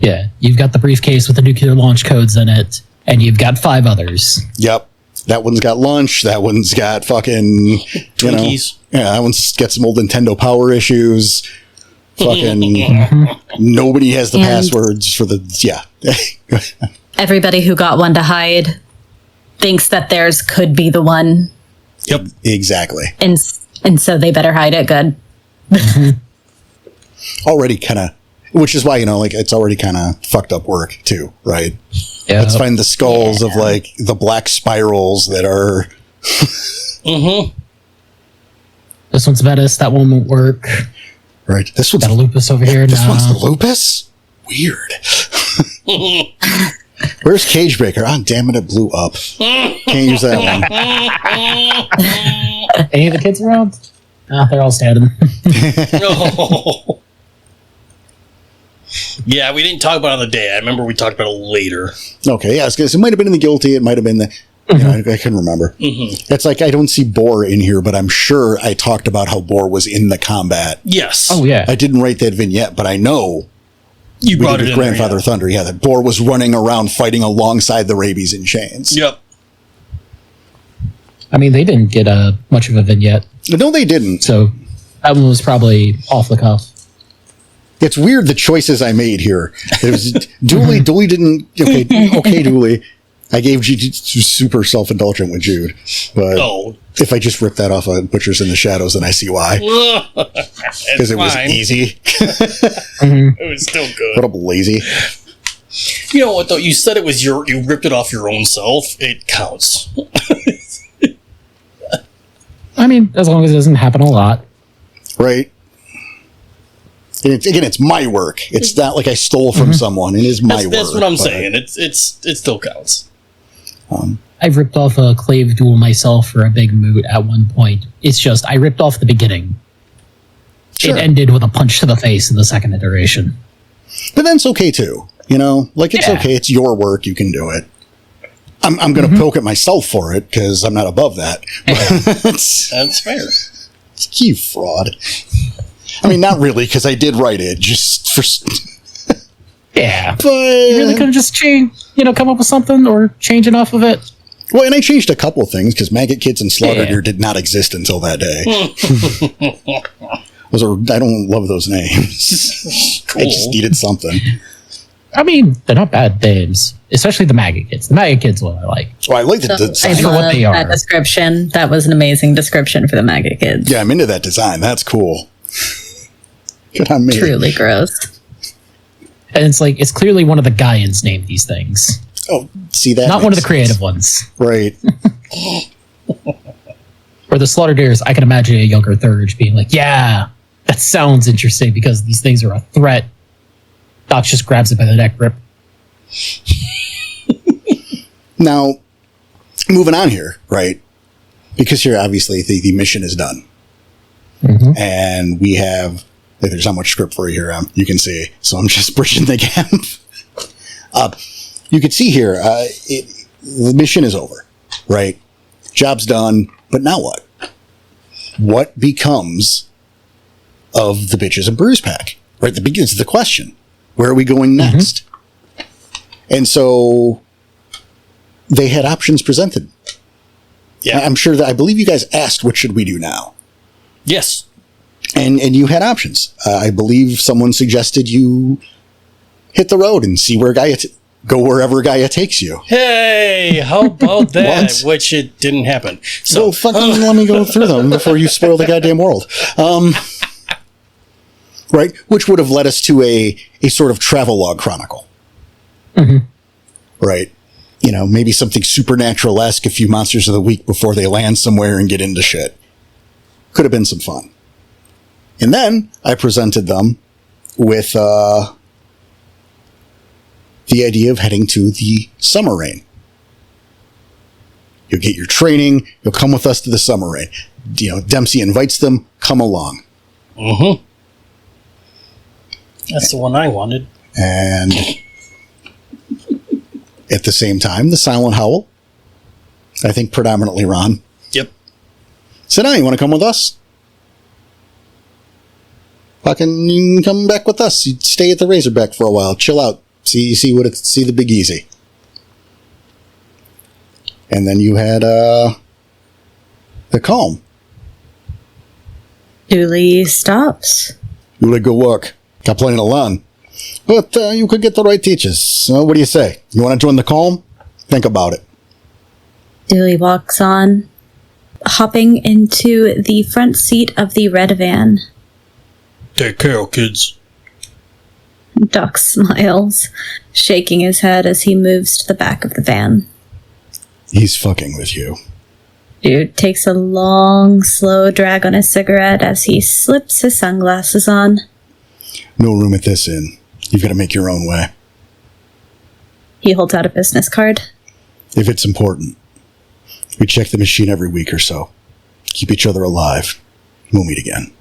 Yeah, you've got the briefcase with the nuclear launch codes in it, and you've got 5 others. Yep. That one's got lunch. That one's got fucking... Twinkies. That one's got some old Nintendo Power issues. Fucking... Nobody has the passwords for the... Yeah. Everybody who got one to hide thinks that theirs could be the one. Yep. Exactly. And so they better hide it good. Already kind of... Which is why, it's already kind of fucked up work, too, right? Yeah. Let's find the skulls of, the black spirals that are... Mm-hmm. This one's Metis, that one won't work. Right. This one's... Got a Lupus over here. This one's the Lupus? Weird. Where's Cagebreaker? Oh, damn it blew up. Can't use that one. Any of the kids around? They're all standing. No. Yeah, we didn't talk about it on the day. I remember we talked about it later. Okay, yeah, it might have been in the guilty. It might have been the... You know, I couldn't remember. It's like I don't see Boar in here, but I'm sure I talked about how Boar was in the combat. Yes. Oh, yeah. I didn't write that vignette, but I know You we brought did it with in there, Grandfather yeah. Thunder. Yeah, that Boar was running around fighting alongside the rabies in chains. Yep. I mean, they didn't get much of a vignette, No, they didn't. so that one was probably off the cuff. It's weird the choices I made here. It was Dooley. Dooley didn't. Okay, Dooley. I gave super self-indulgent with Jude, but if I just rip that off of Butchers in the Shadows, then I see why. Because it was easy. It was still good. What up, lazy? You know what though? You said it was you ripped it off your own self. It counts. I mean, as long as it doesn't happen a lot. Right? And it's my work. It's not like I stole from someone. It is my work. That's what I'm saying. It still counts. I've ripped off a Clave duel myself for a big moot at one point. It's just, I ripped off the beginning. Sure. It ended with a punch to the face in the second iteration. But that's okay too. You know, like it's okay. It's your work. You can do it. I'm going to poke at myself for it because I'm not above that. That's fair. You fraud. I mean, not really, because I did write it just for. Yeah. But You really could have just come up with something or change enough of it. Well, and I changed a couple things because Maggot Kids and Slaughter Deer did not exist until that day. I don't love those names. Cool. I just needed something. I mean, they're not bad names, especially the Maggot Kids. The Maggot Kids one I like. Well, I like the I design. for what love they are. that description. That was an amazing description for the Maggot Kids. Yeah, I'm into that design. That's cool. Good on me. Truly gross. And it's clearly one of the Gaians named these things. Oh, see that? Not one of the makes creative sense. ones. Right. Or the Slaughter Deers, I can imagine a younger Thurge being like, yeah, that sounds interesting because these things are a threat. Doc just grabs it by the neck, rip. Now, moving on here, right? Because here, obviously, the mission is done. And we have, there's not much script for you here, you can see, so I'm just bridging the gap. You can see here, the mission is over, right? Job's done, but now what? What becomes of the Bitches and Brews pack? Right, the beginning of the question. Where are we going next? And so they had options presented. Yeah. I'm sure that I believe you guys asked, what should we do now? Yes. And you had options. I believe someone suggested you hit the road and see where go wherever Gaia takes you. Hey, how about that? What? Which it didn't happen. So fucking let me go through them before you spoil the goddamn world. Right? Which would have led us to a sort of travelogue chronicle. Right? You know, maybe something supernatural-esque, a few monsters of the week before they land somewhere and get into shit. Could have been some fun. And then I presented them with the idea of heading to the summer rain. You'll get your training. You'll come with us to the summer rain. You know, Dempsey invites them. Come along. That's the one I wanted. And at the same time, the Silent Howl. I think predominantly Ron. Yep. So now you want to come with us? Fucking, you can come back with us. You stay at the Razorback for a while. Chill out. See the Big Easy. And then you had the Calm. Dooley stops. You let go work. Got plenty to learn. But you could get the right teachers. So what do you say? You want to join the Calm? Think about it. Dooley walks on, hopping into the front seat of the red van. Take care, kids. Doc smiles, shaking his head as he moves to the back of the van. He's fucking with you. Dude takes a long, slow drag on his cigarette as he slips his sunglasses on. No room at this inn. You've got to make your own way. He holds out a business card. If it's important. We check the machine every week or so. Keep each other alive. We'll meet again.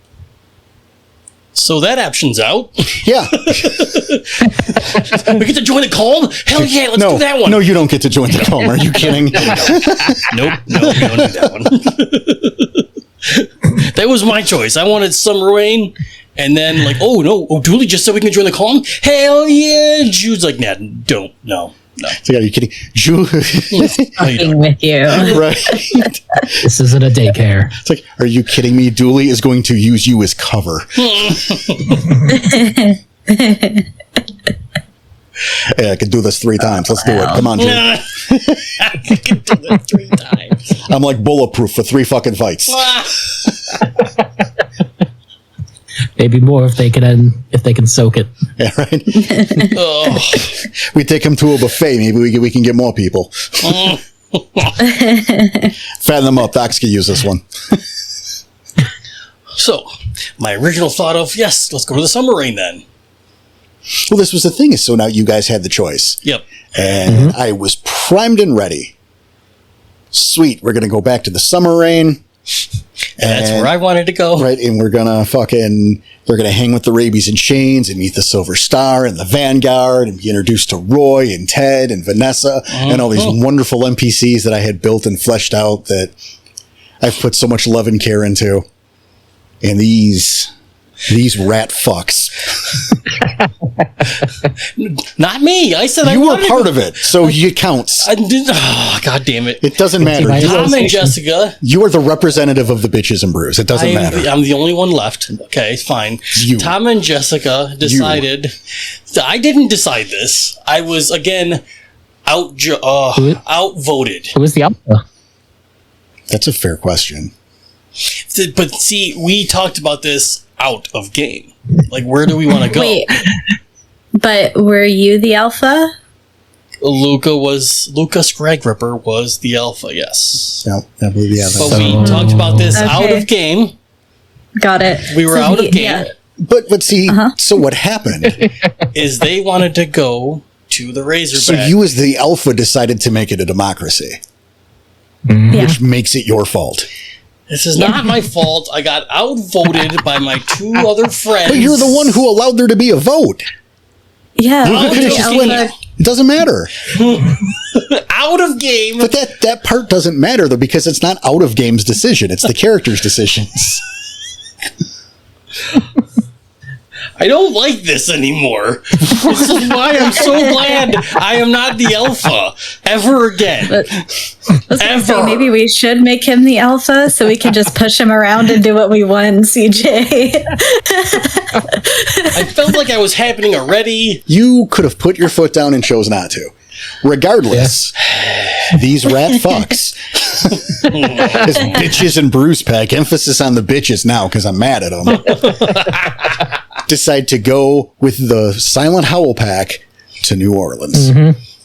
So that option's out. Yeah. We get to join the calm? Hell yeah, let's do that one. No, you don't get to join the calm. Are you kidding? Nope, we don't do that one. That was my choice. I wanted Summer Rain, and then like, oh no, Dooley just said we can join the calm? Hell yeah. Jude's like, nah, don't, no. So, are you kidding? Fucking with you. Right. This isn't a daycare. It's like, are you kidding me? Dooley is going to use you as cover. Yeah, I could do this 3 times. Let's do it. Come on, Jude. I can do that 3 times. I'm like bulletproof for 3 fucking fights. Maybe more if they can soak it. Yeah, right. We take him to a buffet. Maybe we can get more people. Fatten them up. Docs can use this one. So, my original thought of, yes, let's go to the Summer Rain then. Well, this was the thing. So now you guys had the choice. Yep. And I was primed and ready. Sweet. We're going to go back to the Summer Rain. And that's where I wanted to go. Right, and we're gonna hang with the Rabies and Chains and meet the Silver Star and the Vanguard and be introduced to Roy and Ted and Vanessa and all these wonderful NPCs that I had built and fleshed out that I've put so much love and care into. And these rat fucks. Not me. I said you were part of it, so it counts. God damn it. It doesn't matter. Tom and Jessica. You are the representative of the bitches and brews. It doesn't matter. I'm the only one left. Okay, fine. Tom and Jessica decided. I didn't decide this. I was, again, outvoted. Who was the alpha? That's a fair question. But see, we talked about this out of game. Like, where do we want to go? Wait, but were you the alpha? Luca Scragripper was the alpha, yes. No, I believe the alpha. But we talked about this out of game. Got it. We were out of game. Yeah. But see, so what happened? Is they wanted to go to the Razorback. So you as the alpha decided to make it a democracy. Yeah. Which makes it your fault. This is not my fault. I got outvoted by my 2 other friends. But you're the one who allowed there to be a vote. Yeah. It doesn't matter. Out of game. But that part doesn't matter, though, because it's not out of game's decision. It's the character's decisions. I don't like this anymore. This is why I'm so glad I am not the alpha ever again. Ever. Maybe we should make him the alpha so we can just push him around and do what we want, CJ. I felt like I was happening already. You could have put your foot down and chose not to. Regardless, these rat fucks, this bitches and brews pack, emphasis on the bitches now because I'm mad at them, decide to go with the Silent Howl pack to New Orleans.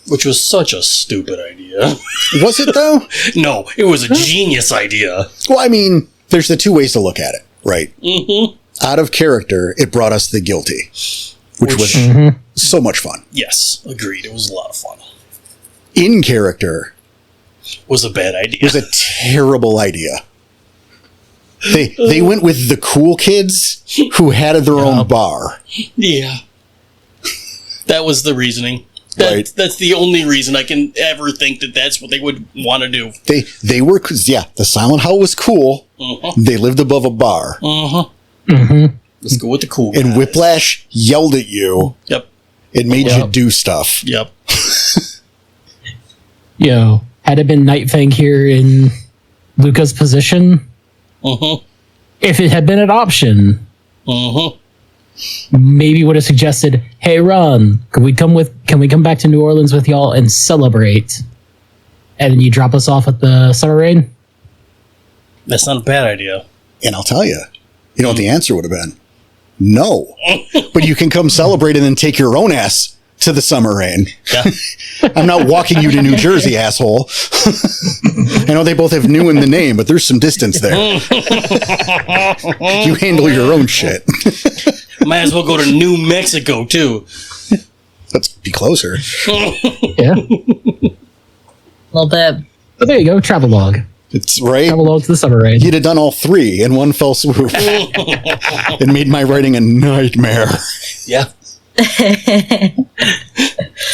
Which was such a stupid idea. Was it, though? No, it was a genius idea. Well, I mean, there's the 2 ways to look at it, right? Out of character, it brought us the guilty, which was so much fun. Yes, agreed. It was a lot of fun. In character was a bad idea. Was a terrible idea. They went with the cool kids who had their own bar. Yeah. That was the reasoning. Right. That's the only reason I can ever think that that's what they would want to do. They were, the Silent Howl was cool. They lived above a bar. Let's go with the cool guys. And Whiplash yelled at you. Yep. It made you do stuff. Yep. Yo, had it been Night Fang here in Luca's position, if it had been an option, maybe would have suggested, "Hey, Ron, can we come back to New Orleans with y'all and celebrate?" And then you drop us off at the Summer Rain. That's not a bad idea. And I'll tell you, you know what the answer would have been? No. But you can come celebrate and then take your own ass to the Summer Rain. Yeah. I'm not walking you to New Jersey, asshole. I know they both have new in the name, but there's some distance there. You handle your own shit. Might as well go to New Mexico, too. Let's be closer. Yeah. A little bit. But there you go, travelogue. It's right. Come along to the summer raid. You'd have done all three in one fell swoop. It made my writing a nightmare. Yeah.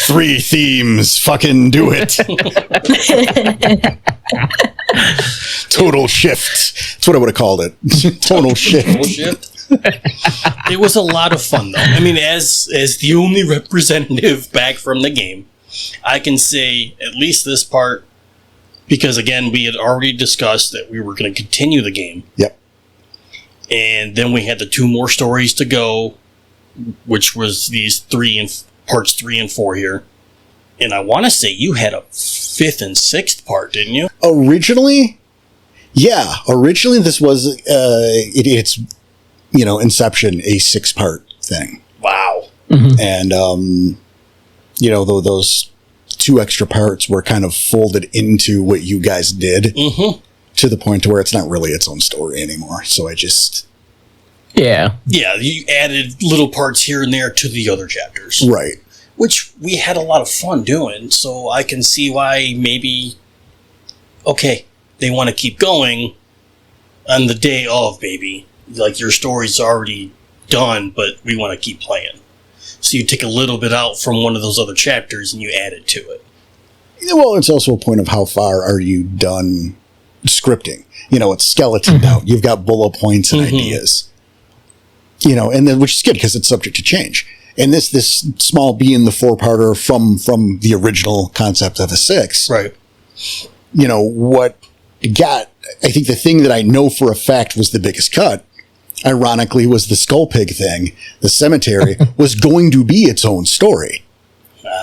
3 themes. Fucking do it. Total shift. That's what I would have called it. Total shift. Bullshit. It was a lot of fun, though. I mean, as the only representative back from the game, I can say at least this part, because again, we had already discussed that we were going to continue the game. Yep. And then we had the 2 more stories to go, which was these parts 3 and 4 here. And I want to say you had a 5th and 6th part, didn't you? Originally, yeah. Originally, this was it's Inception, a 6-part thing. Wow. Mm-hmm. And those 2 extra parts were kind of folded into what you guys did, to the point to where it's not really its own story anymore. So I just Yeah, you added little parts here and there to the other chapters. right. Which we had a lot of fun doing, so I can see why maybe, okay, they want to keep going on the day of, maybe. Like, your story's already done, but we want to keep playing. So you take a little bit out from one of those other chapters and you add it to it. Well, it's also a point of how far are you done scripting. It's skeletoned out. You've got bullet points and ideas. And then, which is good because it's subject to change. And this small being the 4-parter from the original concept of a 6. Right. What got, I think the thing that I know for a fact was the biggest cut, ironically, was the Skull Pig thing. The cemetery was going to be its own story.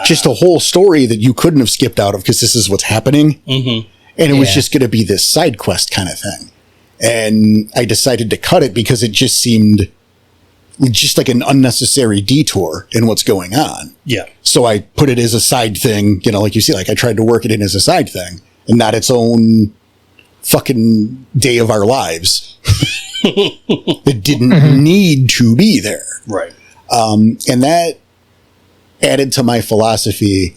Just a whole story that you couldn't have skipped out of because this is what's happening. Mm-hmm. And it was just going to be this side quest kind of thing. And I decided to cut it because it just seemed just like an unnecessary detour in what's going on. Yeah. So I put it as a side thing, like you see, like I tried to work it in as a side thing and not its own fucking day of our lives. It didn't need to be there. Right. And that added to my philosophy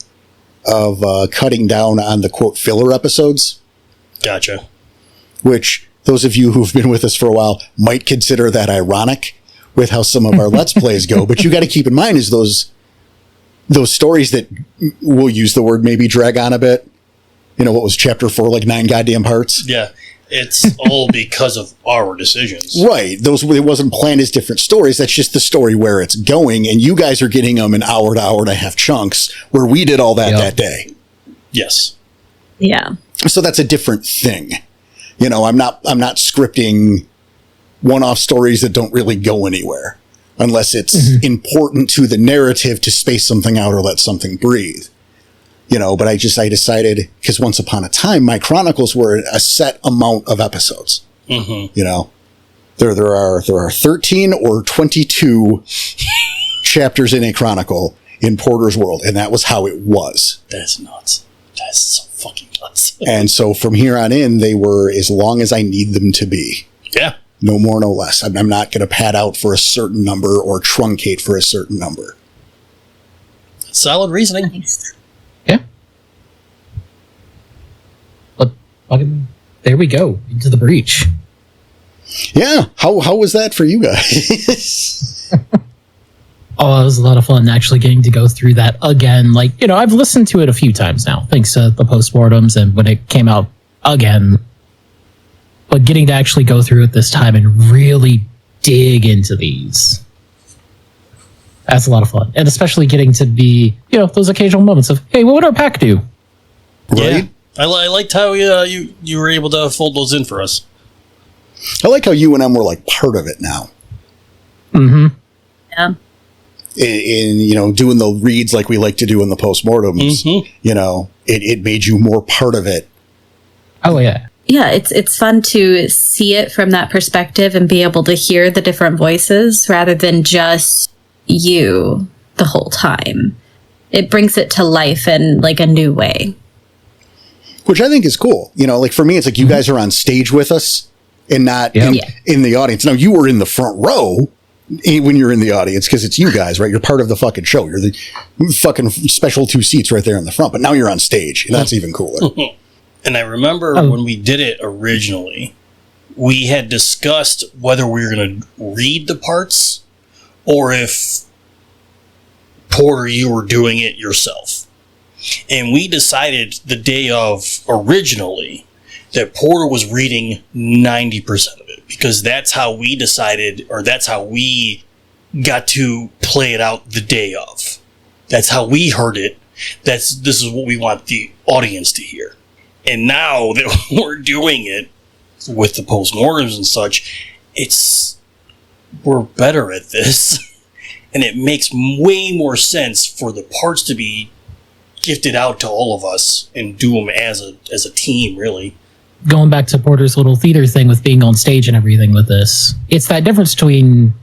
of cutting down on the quote filler episodes. Gotcha. Which those of you who've been with us for a while might consider that ironic with how some of our Let's Plays go. But you got to keep in mind is those stories that we'll use the word maybe drag on a bit. What was chapter 4, like 9 goddamn parts? Yeah. It's all because of our decisions. Right. It wasn't planned as different stories. That's just the story where it's going. And you guys are getting them in hour to hour and a half chunks where we did all that day. Yes. Yeah. So that's a different thing. I'm not scripting one-off stories that don't really go anywhere unless it's important to the narrative to space something out or let something breathe. But I decided, because once upon a time, my chronicles were a set amount of episodes. Mm-hmm. There are 13 or 22 chapters in a chronicle in Porter's World, and that was how it was. That's nuts. That's so fucking nuts. And so from here on in, they were as long as I need them to be. Yeah. No more, no less. I'm not going to pad out for a certain number or truncate for a certain number. Solid reasoning. Nice. Yeah. But fucking, there we go into the breach. Yeah. How was that for you guys? Oh, it was a lot of fun actually getting to go through that again. Like, I've listened to it a few times now, thanks to the postmortems and when it came out again. But getting to actually go through it this time and really dig into these. That's a lot of fun. And especially getting to be, those occasional moments of, hey, what would our pack do? Right? Yeah. I liked how you were able to fold those in for us. I like how you and M were like part of it now. Mm-hmm. Yeah. In doing the reads like we like to do in the postmortems, it made you more part of it. Oh, yeah. Yeah, it's fun to see it from that perspective and be able to hear the different voices rather than just you the whole time. It brings it to life in like a new way. Which I think is cool. Like for me, it's like you guys are on stage with us and not in the audience. Now, you were in the front row when you're in the audience because it's you guys, right? You're part of the fucking show. You're the fucking special 2 seats right there in the front. But now you're on stage, and that's even cooler. And I remember when we did it originally, we had discussed whether we were going to read the parts or if, Porter, you were doing it yourself. And we decided the day of originally that Porter was reading 90% of it, because that's how we decided, or that's how we got to play it out the day of. That's how we heard it. This is what we want the audience to hear. And now that we're doing it with the postmortems and such, we're better at this. And it makes way more sense for the parts to be gifted out to all of us and do them as a team, really. Going back to Porter's little theater thing with being on stage and everything with this, it's that difference between,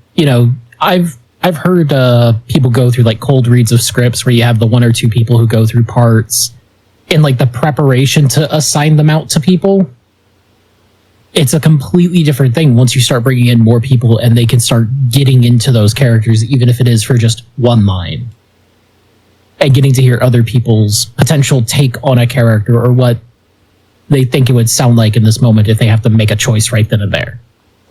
I've heard people go through like cold reads of scripts where you have the one or two people who go through parts, and like the preparation to assign them out to people. It's a completely different thing once you start bringing in more people and they can start getting into those characters, even if it is for just one line. And getting to hear other people's potential take on a character or what they think it would sound like in this moment if they have to make a choice right then and there.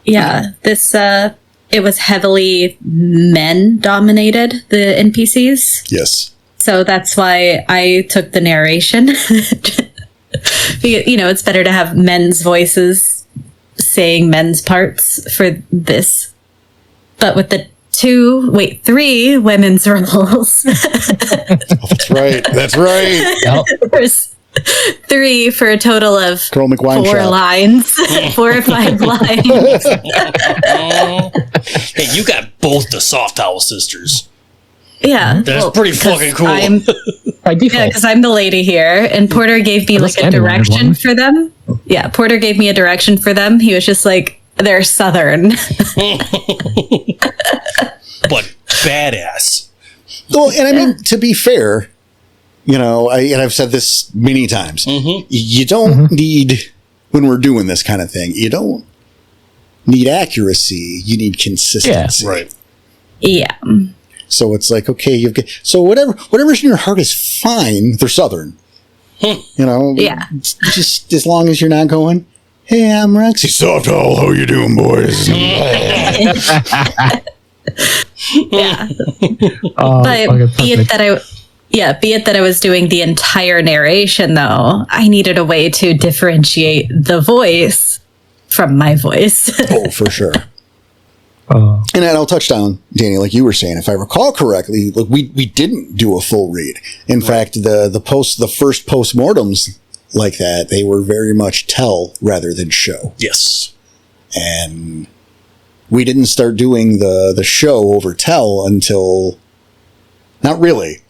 Yeah, this it was heavily men dominated, the NPCs. Yes. So that's why I took the narration. It's better to have men's voices saying men's parts for this. But with the 3 women's roles. That's right. That's right. Yep. There's 3 for a total of Girl McWine 4 shop. lines. 4 or 5 lines. Hey, you got both the Soft Towel sisters. Yeah. That's pretty fucking cool. By default. Yeah, because I'm the lady here, and Porter gave me like a direction for them. Yeah, Porter gave me a direction for them. He was just like, they're Southern. But badass. Well, and I mean, to be fair, I've said this many times, you don't need, when we're doing this kind of thing, you don't need accuracy, you need consistency. Yeah, right. Yeah. So it's like, okay, so whatever's in your heart is fine. They're Southern. Yeah. Just as long as you're not going, hey, I'm Rexy Soft Towel. How you doing, boys? Yeah. But be it that I was doing the entire narration, though, I needed a way to differentiate the voice from my voice. Oh, for sure. And I'll touch down, Danny, like you were saying, if I recall correctly, look, we didn't do a full read. In fact, the first postmortems like that, they were very much tell rather than show. Yes. And we didn't start doing the show over tell until, not really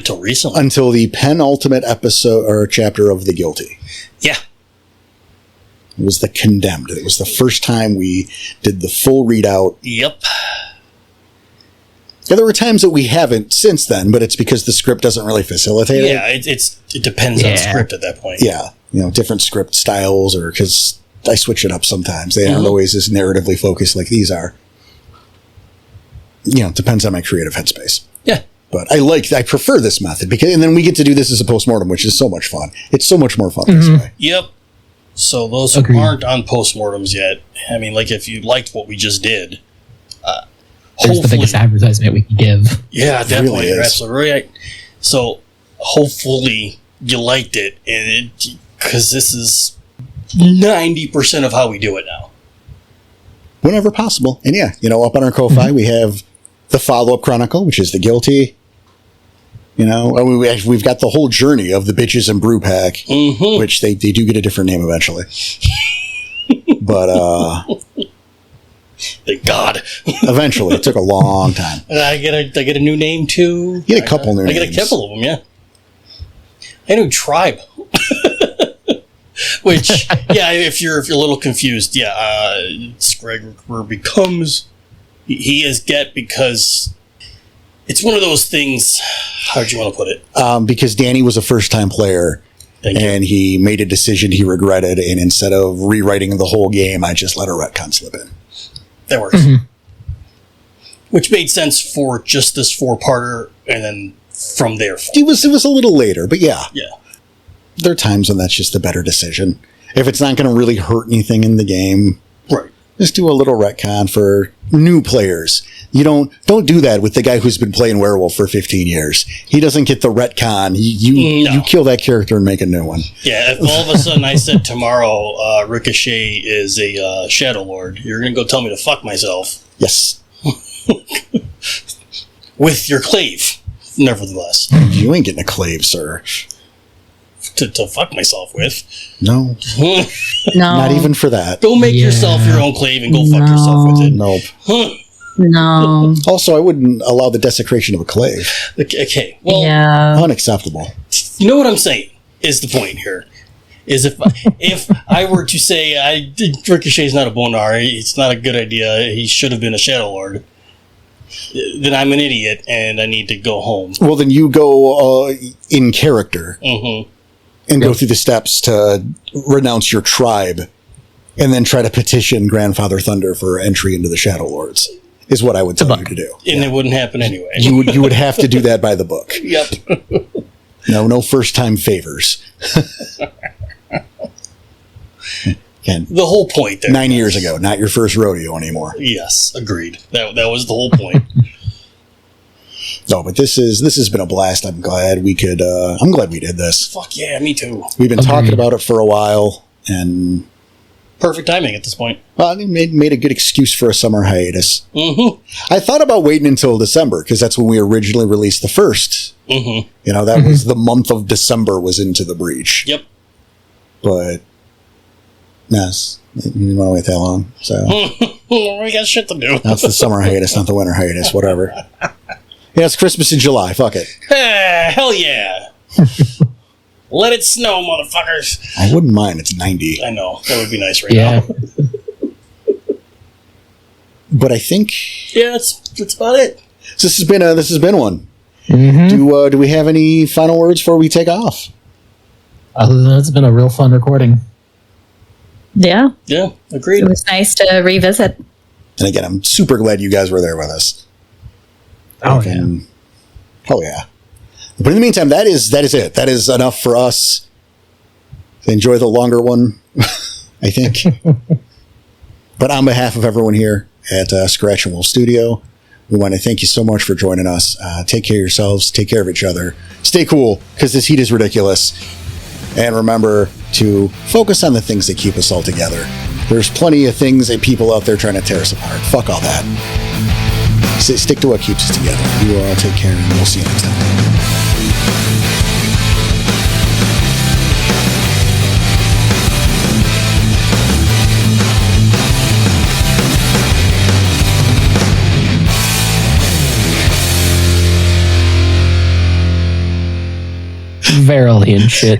till recently. Until the penultimate episode or chapter of The Guilty. Yeah. It was the Condemned. It was the first time we did the full readout. Yep. Yeah, there were times that we haven't since then, but it's because the script doesn't really facilitate it. Yeah, it depends on the script at that point. Yeah, different script styles, or because I switch it up sometimes. They aren't always as narratively focused like these are. It depends on my creative headspace. Yeah. But I prefer this method and then we get to do this as a postmortem, which is so much fun. It's so much more fun this way. Yep. So those who aren't on postmortems yet, I mean, like if you liked what we just did, there's the biggest advertisement we can give. Yeah, definitely. Really You're is. absolutely right. So hopefully you liked it, and because this is 90% of how we do it now. Whenever possible. And up on our Ko-Fi, we have the follow-up chronicle, which is The Guilty. We've got the whole journey of the Bitches and Brew Pack, which they do get a different name eventually. But thank God. Eventually, it took a long time. And I get a new name too. You get a couple new names. I get a couple of them, yeah. A new tribe. Which, yeah, if you're a little confused, Greg becomes he is Get because it's one of those things. How do you want to put it? Because Danny was a first-time player, and he made a decision he regretted, and instead of rewriting the whole game, I just let a retcon slip in. That works. Which made sense for just this 4-parter, and then from there. It was a little later, but yeah. Yeah. there are times when that's just the better decision. If it's not going to really hurt anything in the game, Right. just do a little retcon for new players. You don't do that with the guy who's been playing Werewolf for 15 years. He doesn't get the retcon. You kill that character and make a new one. Yeah, if all of a sudden I said tomorrow Ricochet is a Shadow Lord, you're going to go tell me to fuck myself. Yes. With your clave, nevertheless. You ain't getting a clave, sir. To fuck myself with. No. No. Not even for that. Go make yourself your own clave and go fuck yourself with it. Nope. No. Also, I wouldn't allow the desecration of a clave. Okay, well, Yeah. Unacceptable. you know what I'm saying is the point here. Is if I were to say Ricochet's not a Bonar, it's not a good idea, he should have been a Shadow Lord, then I'm an idiot and I need to go home. Well, then you go in character Mm-hmm. and go through the steps to renounce your tribe and then try to petition Grandfather Thunder for entry into the Shadow Lords, is what I would tell you to do. And it wouldn't happen anyway. You would have to do that by the book. Yep. No first-time favors. Again, The whole point there. 9 years ago, not your first rodeo anymore. Yes, agreed. That was the whole point. No, but this has been a blast. I'm glad we could. I'm glad we did this. Fuck yeah, me too. We've been talking about it for a while, and Perfect timing at this point. well, it made a good excuse for a summer hiatus. Mm-hmm. I thought about waiting until December because that's when we originally released the first. Mm-hmm. You know, that was the month of December was Into the Breach. Yep. But yes, you didn't want to wait that long, so We got shit to do. that's the summer hiatus, not the winter hiatus. Whatever. Yeah, it's Christmas in July. Fuck it. Hell yeah. Let it snow, motherfuckers. I wouldn't mind. It's 90. I know. That would be nice right Yeah. now. But I think Yeah, that's about it. this has been one. Mm-hmm. Do we have any final words before we take off? Other than that, it's been a real fun recording. Yeah. Yeah, agreed. It was nice to revisit. And again, I'm super glad you guys were there with us. Oh, Oh yeah. But in the meantime, that is it. That is enough for us. Enjoy the longer one, I think. But on behalf of everyone here at Scratch and Wolf Studio, we want to thank you so much for joining us. Take care of yourselves. Take care of each other. Stay cool, because this heat is ridiculous. And remember to focus on the things that keep us all together. There's plenty of things and people out there trying to tear us apart. Fuck all that. Stick to what keeps us together. You all take care, and we'll see you next time. Verily and shit.